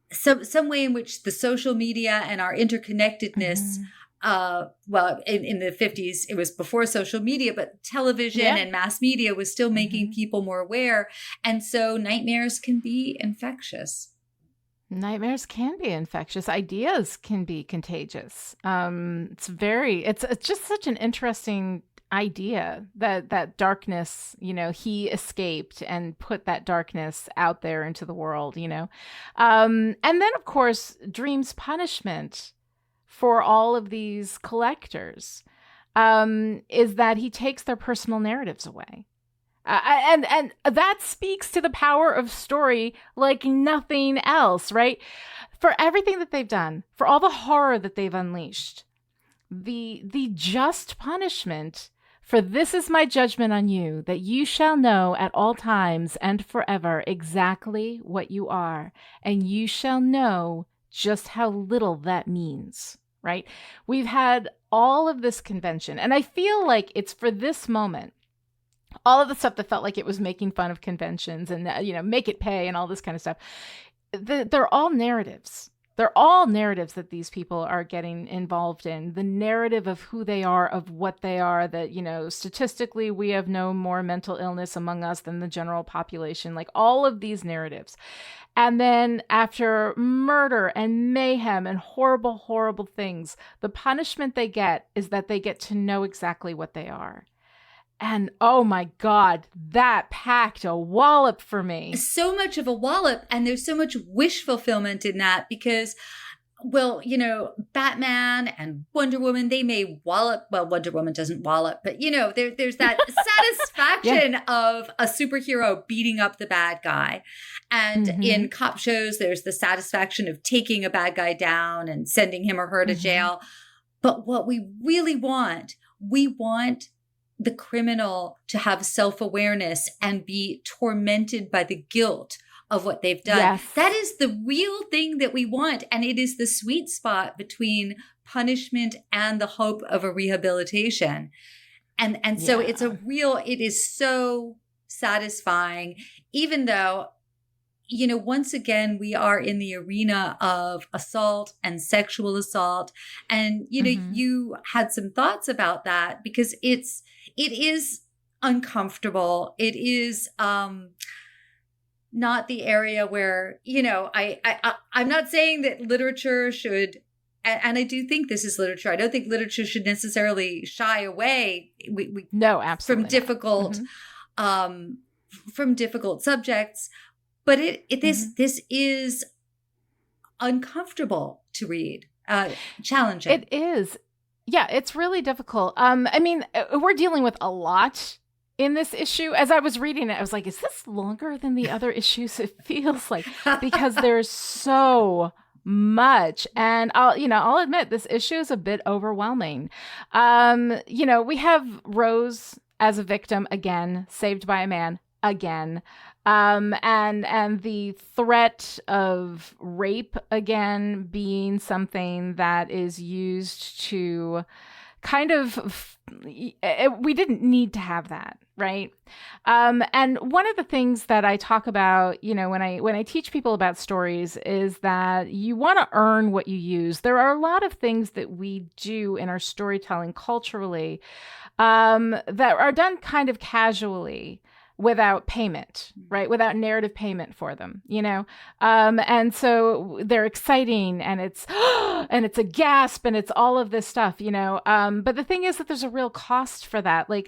some way in which the social media and our interconnectedness, in the 50s, it was before social media, but television and mass media was still making people more aware. And so nightmares can be infectious. Nightmares can be infectious. Ideas can be contagious. It's just such an interesting idea that darkness, he escaped and put that darkness out there into the world, and then of course Dream's punishment for all of these collectors is that he takes their personal narratives away. And that speaks to the power of story like nothing else, right? For everything that they've done, for all the horror that they've unleashed, the just punishment for this is my judgment on you, that you shall know at all times and forever exactly what you are, and you shall know just how little that means, right? We've had all of this convention, and I feel like it's for this moment, all of the stuff that felt like it was making fun of conventions and, make it pay and all this kind of stuff. They're all narratives. They're all narratives that these people are getting involved in. The narrative of who they are, of what they are, that, statistically, we have no more mental illness among us than the general population, like all of these narratives. And then after murder and mayhem and horrible, horrible things, the punishment they get is that they get to know exactly what they are. And oh my God, that packed a wallop for me. So much of a wallop. And there's so much wish fulfillment in that because, Batman and Wonder Woman, they may wallop. Well, Wonder Woman doesn't wallop, but there's that satisfaction of a superhero beating up the bad guy. And in cop shows, there's the satisfaction of taking a bad guy down and sending him or her to jail. But what we really want the criminal to have self-awareness and be tormented by the guilt of what they've done. Yes. That is the real thing that we want. And it is the sweet spot between punishment and the hope of a rehabilitation. And so it is so satisfying, even though, once again, we are in the arena of assault and sexual assault. And, you had some thoughts about that because it is uncomfortable. It is not the area where, I'm not saying that literature should and I do think this is literature. I don't think literature should necessarily shy away No, absolutely from difficult from difficult subjects, but this is uncomfortable to read, challenging. It is. Yeah, it's really difficult. I mean, we're dealing with a lot in this issue. As I was reading it, I was like, is this longer than the other issues? It feels like, because there's so much. And I'll admit this issue is a bit overwhelming. We have Rose as a victim again, saved by a man again. And the threat of rape again being something that is used to kind of, we didn't need to have that, right? And one of the things that I talk about, when I teach people about stories, is that you want to earn what you use. There are a lot of things that we do in our storytelling culturally that are done kind of casually, without payment, right? Without narrative payment for them, and so they're exciting, and it's and it's a gasp, and it's all of this stuff, but the thing is that there's a real cost for that. Like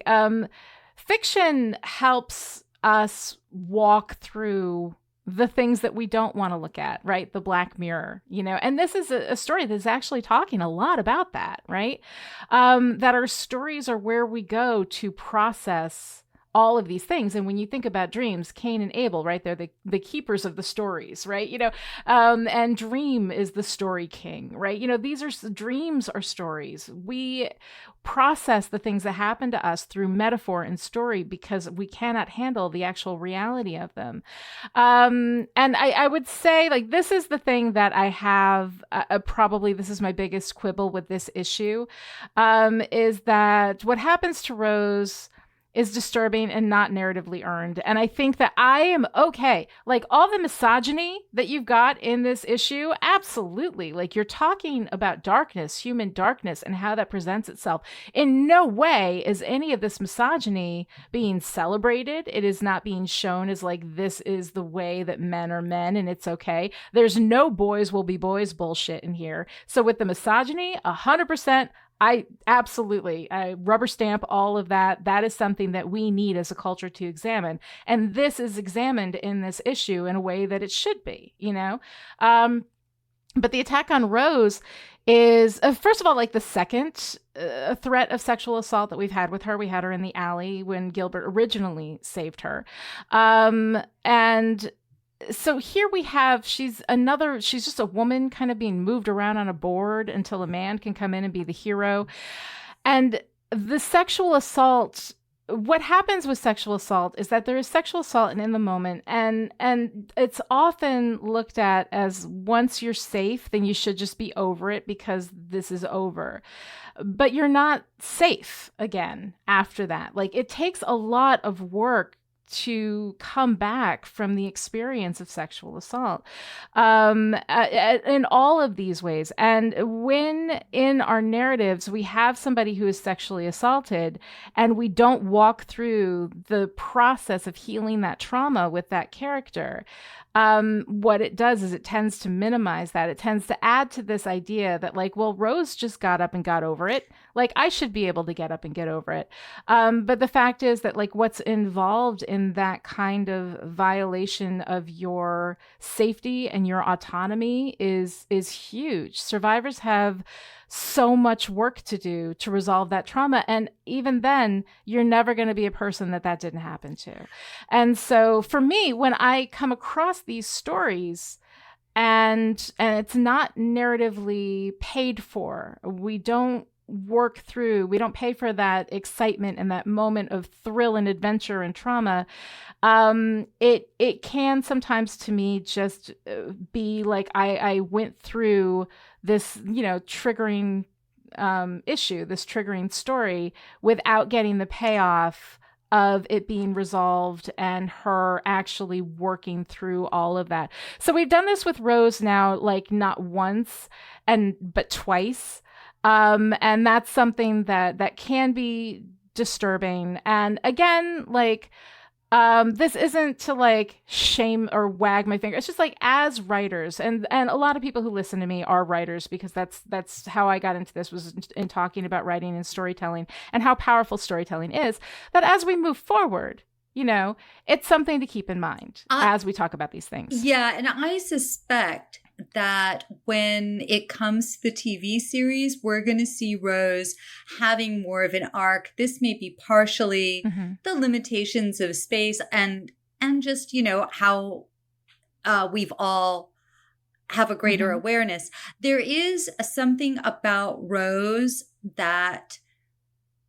fiction helps us walk through the things that we don't want to look at, right? The Black Mirror, and this is a story that's actually talking a lot about that, right? That our stories are where we go to process all of these things. And when you think about dreams, Cain and Abel, right? They're the keepers of the stories, right? And Dream is the story king, right? Dreams are stories. We process the things that happen to us through metaphor and story because we cannot handle the actual reality of them. And I would say, like, this is the thing that I have, probably this is my biggest quibble with this issue, is that what happens to Rose is disturbing and not narratively earned. And I think that I am okay. Like, all the misogyny that you've got in this issue, absolutely. Like, you're talking about darkness, human darkness, and how that presents itself. In no way is any of this misogyny being celebrated. It is not being shown as like, this is the way that men are men and it's okay. There's no boys will be boys bullshit in here. So with the misogyny, 100%, I rubber stamp all of that. That is something that we need as a culture to examine. And this is examined in this issue in a way that it should be, But the attack on Rose is, first of all, like the second threat of sexual assault that we've had with her. We had her in the alley when Gilbert originally saved her. And so here we have, she's just a woman kind of being moved around on a board until a man can come in and be the hero. And the sexual assault, what happens with sexual assault is that there is sexual assault and in the moment, and it's often looked at as, once you're safe, then you should just be over it because this is over. But you're not safe again after that. Like, it takes a lot of work to come back from the experience of sexual assault in all of these ways. And when in our narratives we have somebody who is sexually assaulted and we don't walk through the process of healing that trauma with that character, what it does is it tends to minimize that. It tends to add to this idea that, like, well, Rose just got up and got over it. Like, I should be able to get up and get over it. But the fact is that, like, what's involved in that kind of violation of your safety and your autonomy is huge. Survivors have so much work to do to resolve that trauma. And even then, you're never going to be a person that didn't happen to. And so for me, when I come across these stories and it's not narratively paid for, we don't pay for that excitement and that moment of thrill and adventure and trauma, it can sometimes, to me, just be like I went through this, triggering issue, this triggering story, without getting the payoff of it being resolved and her actually working through all of that. So we've done this with Rose now, like, not once but twice. And that's something that can be disturbing. And again, like, This isn't to like shame or wag my finger. It's just like, as writers, and a lot of people who listen to me are writers, because that's how I got into this, was in talking about writing and storytelling and how powerful storytelling is, that as we move forward, it's something to keep in mind as we talk about these things. Yeah. And I suspect that when it comes to the TV series, we're going to see Rose having more of an arc. This may be partially the limitations of space and just, how we've all have a greater awareness. There is something about Rose that,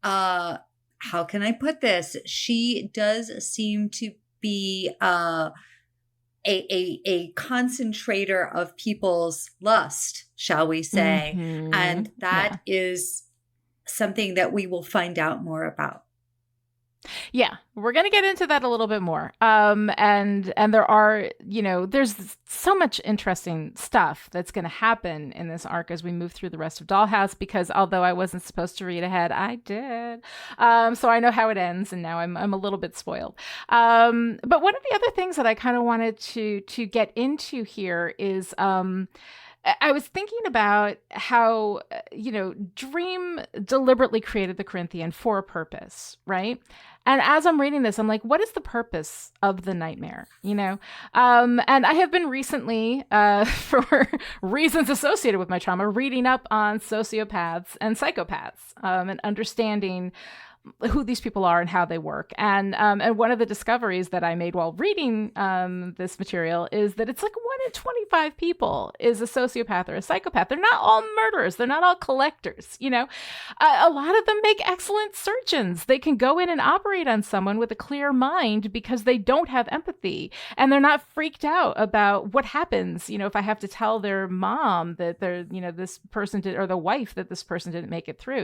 how can I put this? She does seem to be a concentrator of people's lust, shall we say. And that is something that we will find out more about. Yeah, we're going to get into that a little bit more. And there are, there's so much interesting stuff that's going to happen in this arc as we move through the rest of Dollhouse, because although I wasn't supposed to read ahead, I did. So I know how it ends, and now I'm a little bit spoiled. But one of the other things that I kind of wanted to get into here is, I was thinking about how, Dream deliberately created the Corinthian for a purpose, right? And as I'm reading this, I'm like, what is the purpose of the nightmare? And I have been recently, for reasons associated with my trauma, reading up on sociopaths and psychopaths, and understanding who these people are and how they work. And one of the discoveries that I made while reading this material is that it's like 1 in 25 people is a sociopath or a psychopath. They're not all murderers. They're not all collectors. A lot of them make excellent surgeons. They can go in and operate on someone with a clear mind because they don't have empathy, and they're not freaked out about what happens. If I have to tell their mom that they're, this person did, or the wife that this person didn't make it through,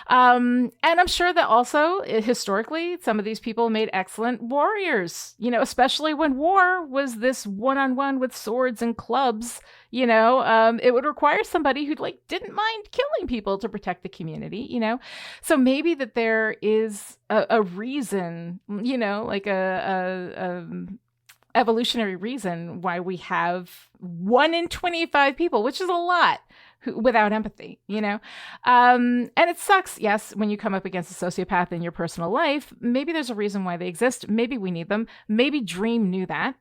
and I'm sure that also historically some of these people made excellent warriors, especially when war was this one-on-one with swords and clubs. It would require somebody who didn't mind killing people to protect the community, so maybe that there is a reason, like a evolutionary reason why we have 1 in 25 people, which is a lot, without empathy, and it sucks. Yes, when you come up against a sociopath in your personal life, maybe there's a reason why they exist. Maybe we need them. Maybe Dream knew that,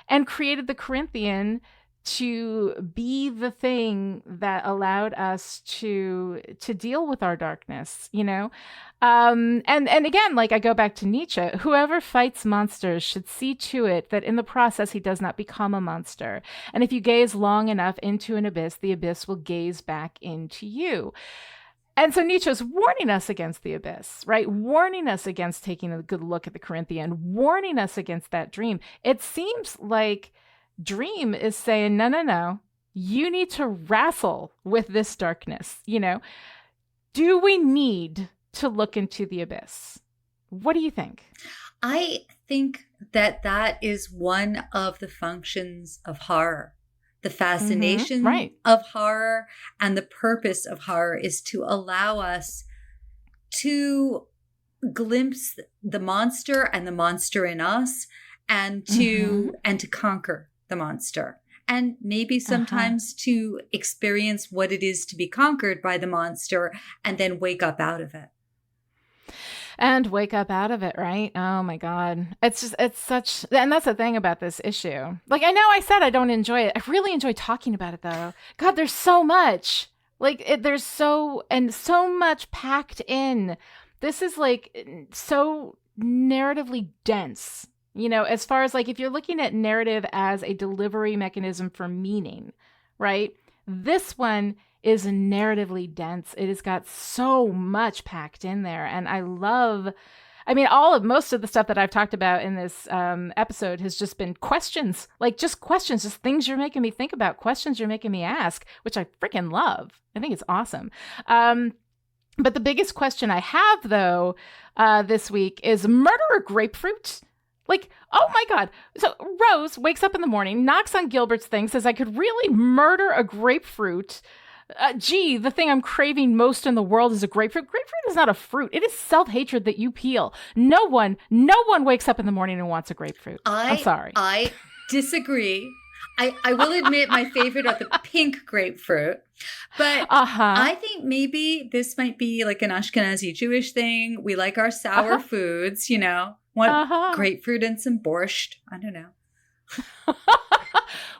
and created the Corinthian to be the thing that allowed us to deal with our darkness, and again, like I go back to Nietzsche, whoever fights monsters should see to it that in the process he does not become a monster. And if you gaze long enough into an abyss, the abyss will gaze back into you. And so Nietzsche's warning us against the abyss, right? Warning us against taking a good look at the Corinthian, warning us against that dream. It seems like Dream is saying, no, you need to wrestle with this darkness. Do we need to look into the abyss? What do you think? I think that is one of the functions of horror. The fascination of horror and the purpose of horror is to allow us to glimpse the monster and the monster in us, and to conquer the monster, and maybe sometimes to experience what it is to be conquered by the monster and then wake up out of it. Right? Oh my God. It's such, and that's the thing about this issue. Like, I know I said I don't enjoy it. I really enjoy talking about it though. God, there's so much. There's so much packed in. This is so narratively dense. As far as if you're looking at narrative as a delivery mechanism for meaning, right? This one is narratively dense. It has got so much packed in there. And I love, most of the stuff that I've talked about in this episode has just been questions, just questions, just things you're making me think about, questions you're making me ask, which I freaking love. I think it's awesome. But the biggest question I have though, this week is murder or grapefruit? Oh my God. So Rose wakes up in the morning, knocks on Gilbert's thing, says, I could really murder a grapefruit Gee, the thing I'm craving most in the world is a grapefruit. Grapefruit is not a fruit. It is self-hatred that you peel. No one wakes up in the morning and wants a grapefruit. I'm sorry. I disagree. I will admit my favorite are the pink grapefruit. But I think maybe this might be like an Ashkenazi Jewish thing. We like our sour foods, you know. Want grapefruit and some borscht. I don't know.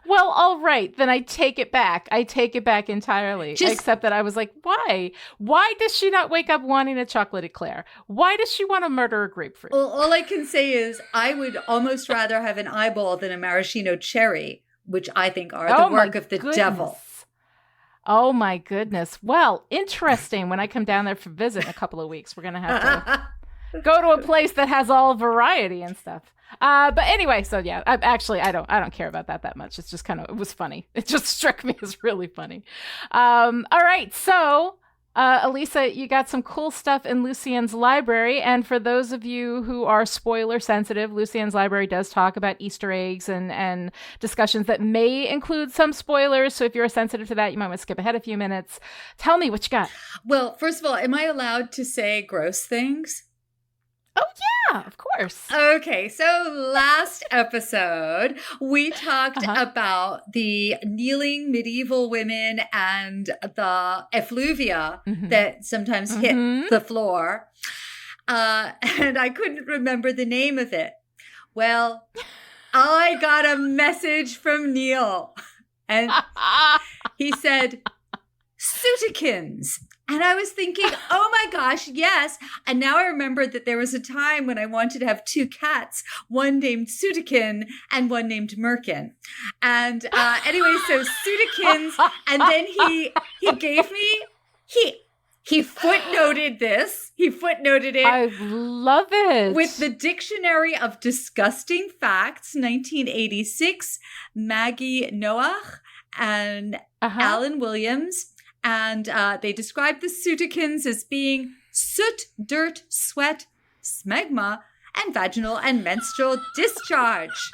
Well, all right. Then I take it back. I take it back entirely. Except that I was like, why? Why does she not wake up wanting a chocolate eclair? Why does she want to murder a grapefruit? Well, all I can say is I would almost rather have an eyeball than a maraschino cherry, which I think are the work of the devil. Oh, my goodness. Well, interesting. When I come down there for visit in a couple of weeks, we're going to have to go to a place that has all variety and stuff. But anyway, so yeah, I don't care about that much. It's just it was funny. It just struck me as really funny. All right. So, Alisa, you got some cool stuff in Lucien's library. And for those of you who are spoiler sensitive, Lucien's library does talk about Easter eggs and discussions that may include some spoilers. So if you're sensitive to that, you might want to skip ahead a few minutes. Tell me what you got. Well, first of all, am I allowed to say gross things? Oh, yeah, of course. Okay, so last episode, we talked about the kneeling medieval women and the effluvia that sometimes hit the floor. And I couldn't remember the name of it. Well, I got a message from Neil. And he said, Sutikins. And I was thinking, oh my gosh, yes. And now I remembered that there was a time when I wanted to have two cats, one named Sutikin and one named Merkin. And anyway, so Sutikins, and then he gave me, he footnoted this. He footnoted it. I love it. With the Dictionary of Disgusting Facts, 1986, Maggie Noach and Alan Williams. And they described the Sutikins as being soot, dirt, sweat, smegma, and vaginal and menstrual discharge.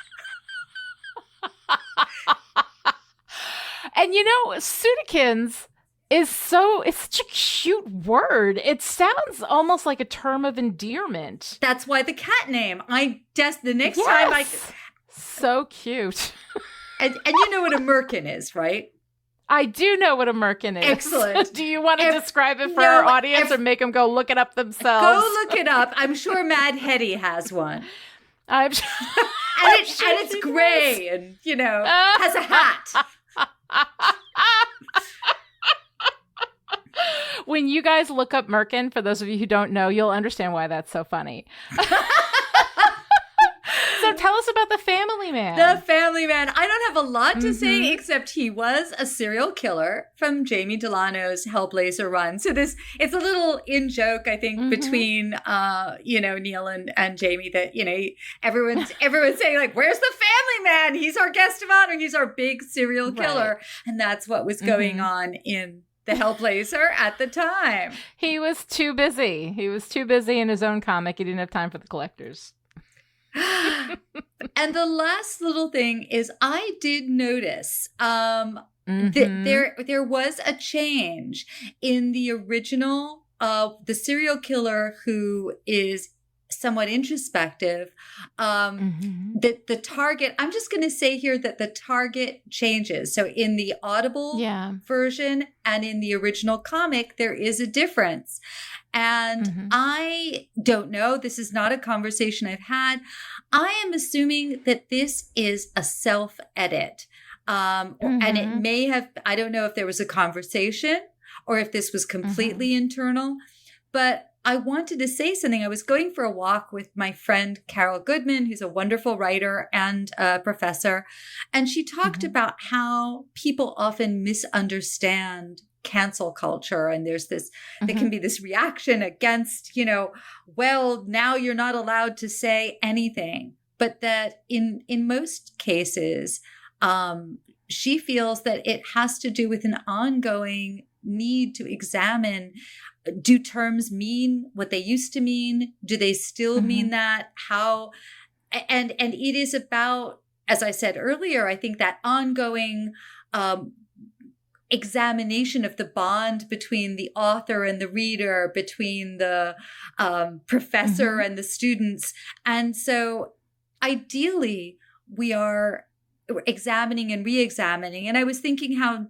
And you know, Sutikins is it's such a cute word. It sounds almost like a term of endearment. That's why the cat name. The next time I... So cute. And you know what a merkin is, right? I do know what a merkin is. Excellent. Do you want to describe it for our audience or make them go look it up themselves? Go look it up. I'm sure Mad Hetty has one. And it's gray and, you know, has a hat. When you guys look up merkin, for those of you who don't know, you'll understand why that's so funny. So tell us about the Family Man. The Family Man. I don't have a lot to say except he was a serial killer from Jamie Delano's Hellblazer run. So it's a little in-joke, I think, between Neil and Jamie that, you know, everyone's saying like, where's the Family Man? He's our guest of honor. He's our big serial killer. Right. And that's what was going on in the Hellblazer at the time. He was too busy. He was too busy in his own comic. He didn't have time for the collectors. And the last little thing is I did notice that there was a change in the original the serial killer who is somewhat introspective. That the target, I'm just going to say here that the target changes. So in the Audible version and in the original comic, there is a difference. And I don't know. This is not a conversation I've had. I am assuming that this is a self-edit. And it may have, I don't know if there was a conversation or if this was completely internal, but I wanted to say something. I was going for a walk with my friend Carol Goodman, who's a wonderful writer and a professor. And she talked about how people often misunderstand cancel culture. And there's this, there can be this reaction against, you know, well, now you're not allowed to say anything. But that in most cases, she feels that it has to do with an ongoing need to examine, do terms mean what they used to mean? Do they still mean that? How? And it is about, as I said earlier, I think that ongoing examination of the bond between the author and the reader, between the professor and the students. And so ideally, we are examining and re-examining. And I was thinking how,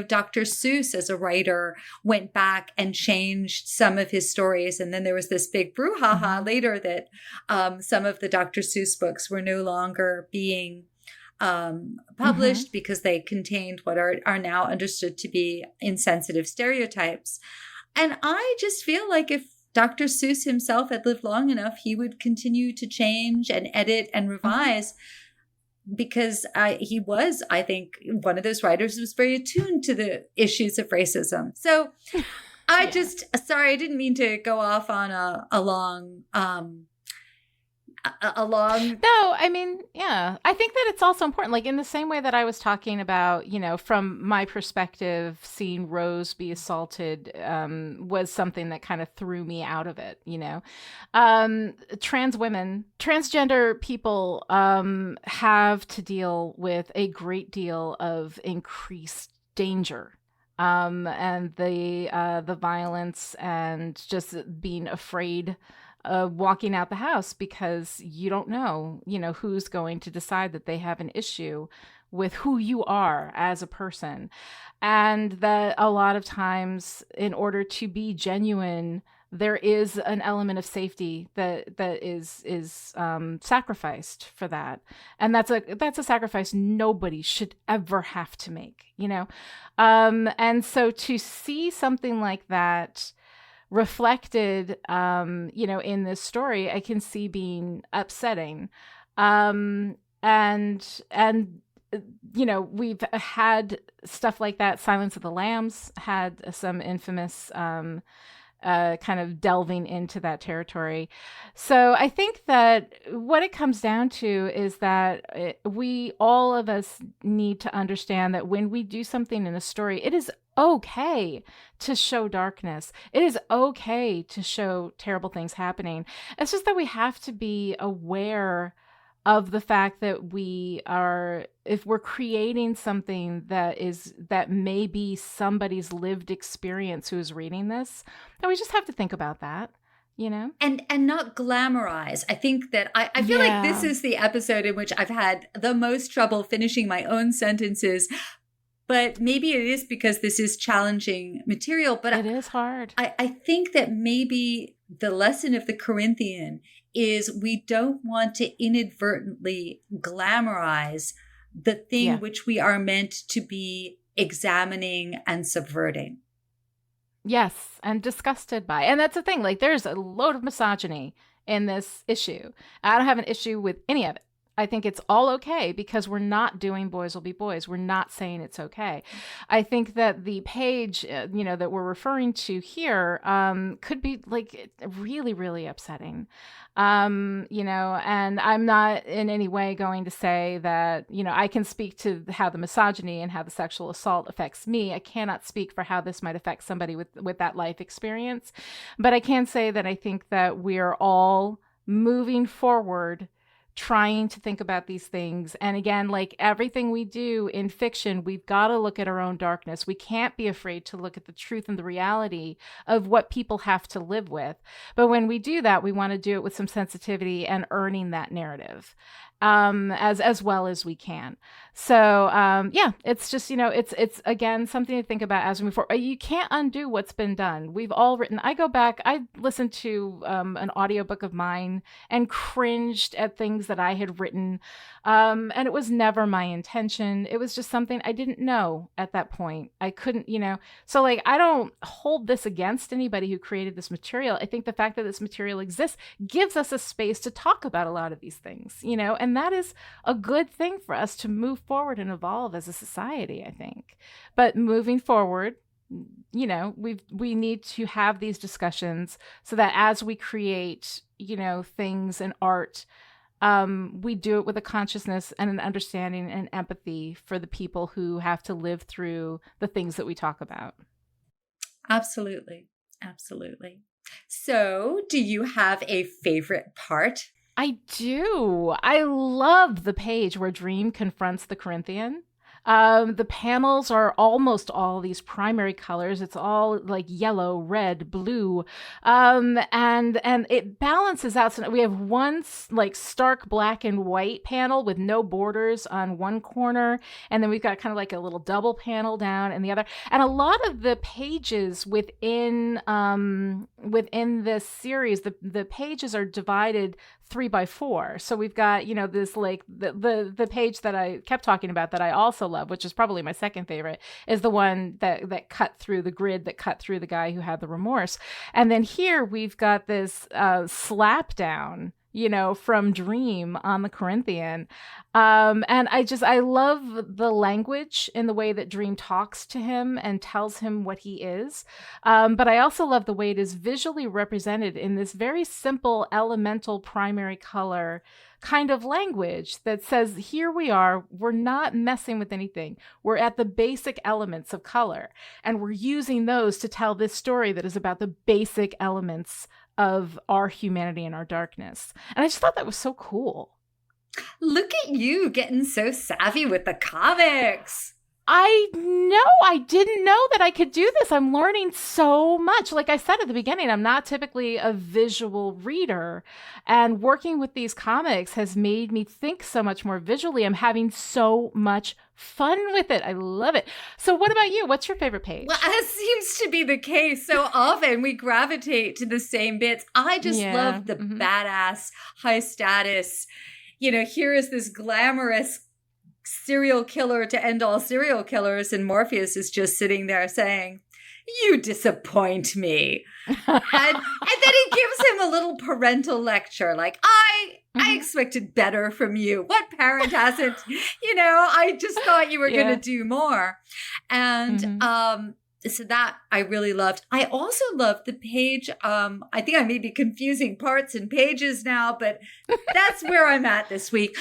Dr. Seuss as a writer went back and changed some of his stories. And then there was this big brouhaha later that some of the Dr. Seuss books were no longer being published because they contained what are now understood to be insensitive stereotypes. And I just feel like if Dr. Seuss himself had lived long enough, he would continue to change and edit and revise, because he was, I think, one of those writers who was very attuned to the issues of racism. So I sorry, I didn't mean to go off on a long No, I mean, yeah. I think that it's also important, like in the same way that I was talking about, from my perspective, seeing Rose be assaulted was something that kind of threw me out of it, Trans women, transgender people have to deal with a great deal of increased danger. And the violence and just being afraid walking out the house, because you don't know, who's going to decide that they have an issue with who you are as a person. And that a lot of times, in order to be genuine, there is an element of safety that is sacrificed for that. And that's a sacrifice nobody should ever have to make, And so to see something like that reflected, in this story, I can see being upsetting. And we've had stuff like that. Silence of the Lambs had some infamous kind of delving into that territory. So I think that what it comes down to is that all of us need to understand that when we do something in a story, it is okay to show darkness. It is okay to show terrible things happening. It's just that we have to be aware of the fact that if we're creating something that may be somebody's lived experience who is reading this, then we just have to think about that. And not glamorize. I think that I feel like this is the episode in which I've had the most trouble finishing my own sentences. But maybe it is because this is challenging material. But it is hard. I think that maybe the lesson of the Corinthian is we don't want to inadvertently glamorize the thing which we are meant to be examining and subverting. Yes, and disgusted by. And that's the thing. Like, there's a load of misogyny in this issue. I don't have an issue with any of it. I think it's all okay because we're not doing boys will be boys. We're not saying it's okay. I think that the page, that we're referring to here could be like really, really upsetting. And I'm not in any way going to say that, I can speak to how the misogyny and how the sexual assault affects me. I cannot speak for how this might affect somebody with that life experience. But I can say that I think that we're all moving forward trying to think about these things. And again, like everything we do in fiction, we've got to look at our own darkness. We can't be afraid to look at the truth and the reality of what people have to live with. But when we do that, we want to do it with some sensitivity and earning that narrative as well as we can. So it's just, it's again, something to think about as we move forward. You can't undo what's been done. We've all written, I go back, I listened to an audiobook of mine and cringed at things that I had written. And it was never my intention. It was just something I didn't know at that point. I couldn't, so like, I don't hold this against anybody who created this material. I think the fact that this material exists gives us a space to talk about a lot of these things, and that is a good thing for us to move forward and evolve as a society, I think. But moving forward, we need to have these discussions so that as we create, things and art, we do it with a consciousness and an understanding and empathy for the people who have to live through the things that we talk about. Absolutely. Absolutely. So, do you have a favorite part? I do. I love the page where Dream confronts the Corinthian. The panels are almost all these primary colors. It's all like yellow, red, blue, and it balances out. So we have one like stark black and white panel with no borders on one corner, and then we've got kind of like a little double panel down in the other. And a lot of the pages within this series, the pages are divided 3x4. So we've got, this like the page that I kept talking about that I also love, which is probably my second favorite, is the one that cut through the grid, that cut through the guy who had the remorse. And then here we've got this slap down, from Dream on the Corinthian. And I love the language in the way that Dream talks to him and tells him what he is. But I also love the way it is visually represented in this very simple elemental primary color kind of language that says, here we are, we're not messing with anything. We're at the basic elements of color, and we're using those to tell this story that is about the basic elements of our humanity and our darkness. And I just thought that was so cool. Look at you getting so savvy with the comics. I didn't know that I could do this. I'm learning so much. Like I said at the beginning, I'm not typically a visual reader, and working with these comics has made me think so much more visually. I'm having so much fun with it. I love it. So what about you? What's your favorite page? Well, as seems to be the case, so often we gravitate to the same bits. I just love the badass, high status, here is this glamorous serial killer to end all serial killers, and Morpheus is just sitting there saying, "You disappoint me." and then he gives him a little parental lecture like, I expected better from you. What parent hasn't? I just thought you were going to do more. And so that I really loved. I also loved the page. I think I may be confusing parts and pages now, but that's where I'm at this week.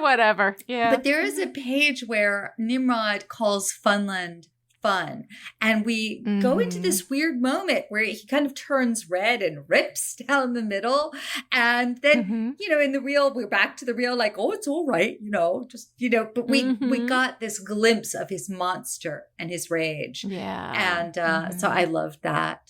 Whatever. Yeah. But there is a page where Nimrod calls Funland fun. And we go into this weird moment where he kind of turns red and rips down the middle. And then, in the real, we're back to the real, like, oh, it's all right, but we got this glimpse of his monster and his rage. Yeah. And so I loved that.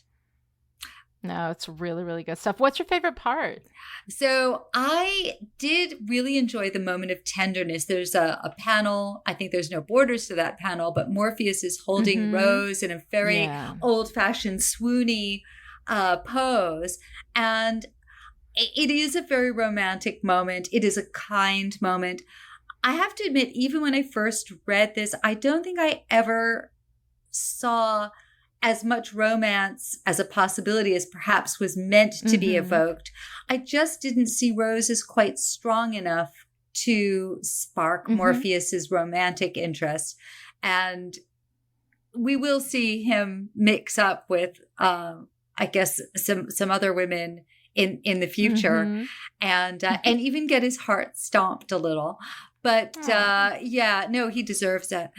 No, it's really, really good stuff. What's your favorite part? So I did really enjoy the moment of tenderness. There's a panel. I think there's no borders to that panel, but Morpheus is holding Rose in a very old-fashioned swoony pose. And it is a very romantic moment. It is a kind moment. I have to admit, even when I first read this, I don't think I ever saw as much romance as a possibility as perhaps was meant to be evoked. I just didn't see Rose as quite strong enough to spark Morpheus's romantic interest. And we will see him mix up with, I guess, some other women in the future, and even get his heart stomped a little. But he deserves it.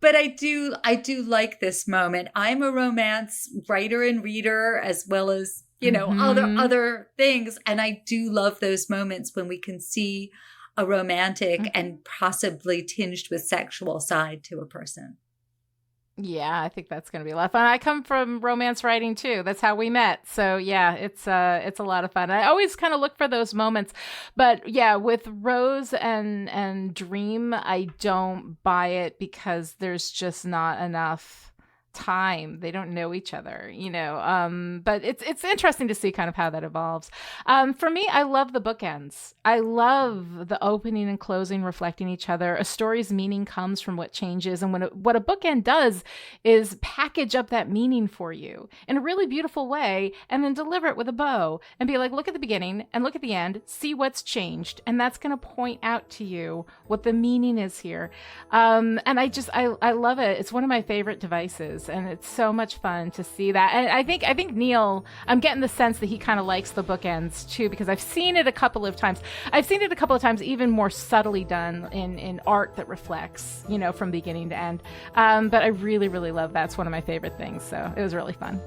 But I do like this moment. I'm a romance writer and reader, as well as, other things. And I do love those moments when we can see a romantic and possibly tinged with sexual side to a person. Yeah, I think that's going to be a lot of fun. I come from romance writing too. That's how we met. So yeah, it's a lot of fun. I always kind of look for those moments, but yeah, with Rose and Dream, I don't buy it because there's just not enough time. They don't know each other, but it's interesting to see kind of how that evolves. For me, I love the bookends. I love the opening and closing reflecting each other. A story's meaning comes from what changes, and what a bookend does is package up that meaning for you in a really beautiful way, and then deliver it with a bow and be like, look at the beginning and look at the end, see what's changed, and that's going to point out to you what the meaning is here. And I love it. It's one of my favorite devices. And it's so much fun to see that. And I think Neil, I'm getting the sense that he kind of likes the bookends too, because I've seen it a couple of times. I've seen it a couple of times even more subtly done in art that reflects, from beginning to end. But I really, really love that. It's one of my favorite things. So it was really fun.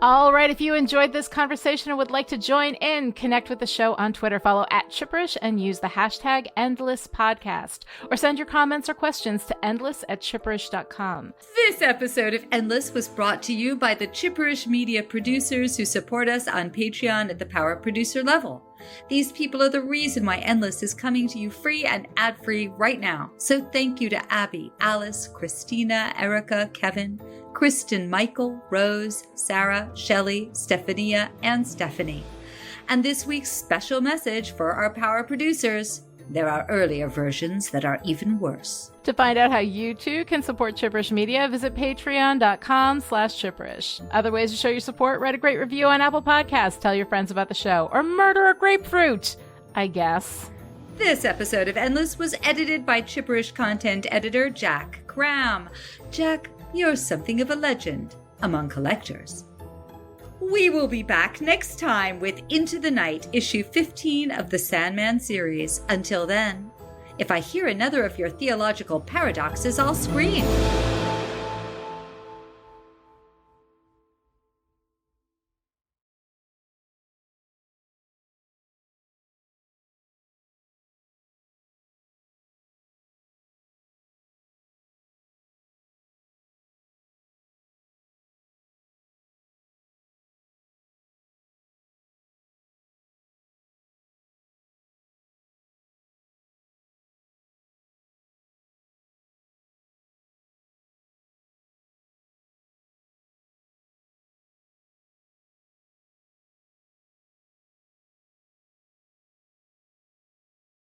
All right, if you enjoyed this conversation and would like to join in, connect with the show on Twitter, follow @Chipperish and use the hashtag #EndlessPodcast, or send your comments or questions to endless@chipperish.com. This episode of Endless was brought to you by the Chipperish media producers who support us on Patreon at the power producer level. These people are the reason why Endless is coming to you free and ad-free right now. So thank you to Abby, Alice, Christina, Erica, Kevin, Kristen, Michael, Rose, Sarah, Shelley, Stephania, and Stephanie. And this week's special message for our power producers: there are earlier versions that are even worse. To find out how you too can support Chipperish Media, visit patreon.com/Chipperish. Other ways to show your support: write a great review on Apple Podcasts, tell your friends about the show, or murder a grapefruit, I guess. This episode of Endless was edited by Chipperish content editor Jack Cram. Jack, you're something of a legend among collectors. We will be back next time with Into the Night, issue 15 of the Sandman series. Until then, if I hear another of your theological paradoxes, I'll scream.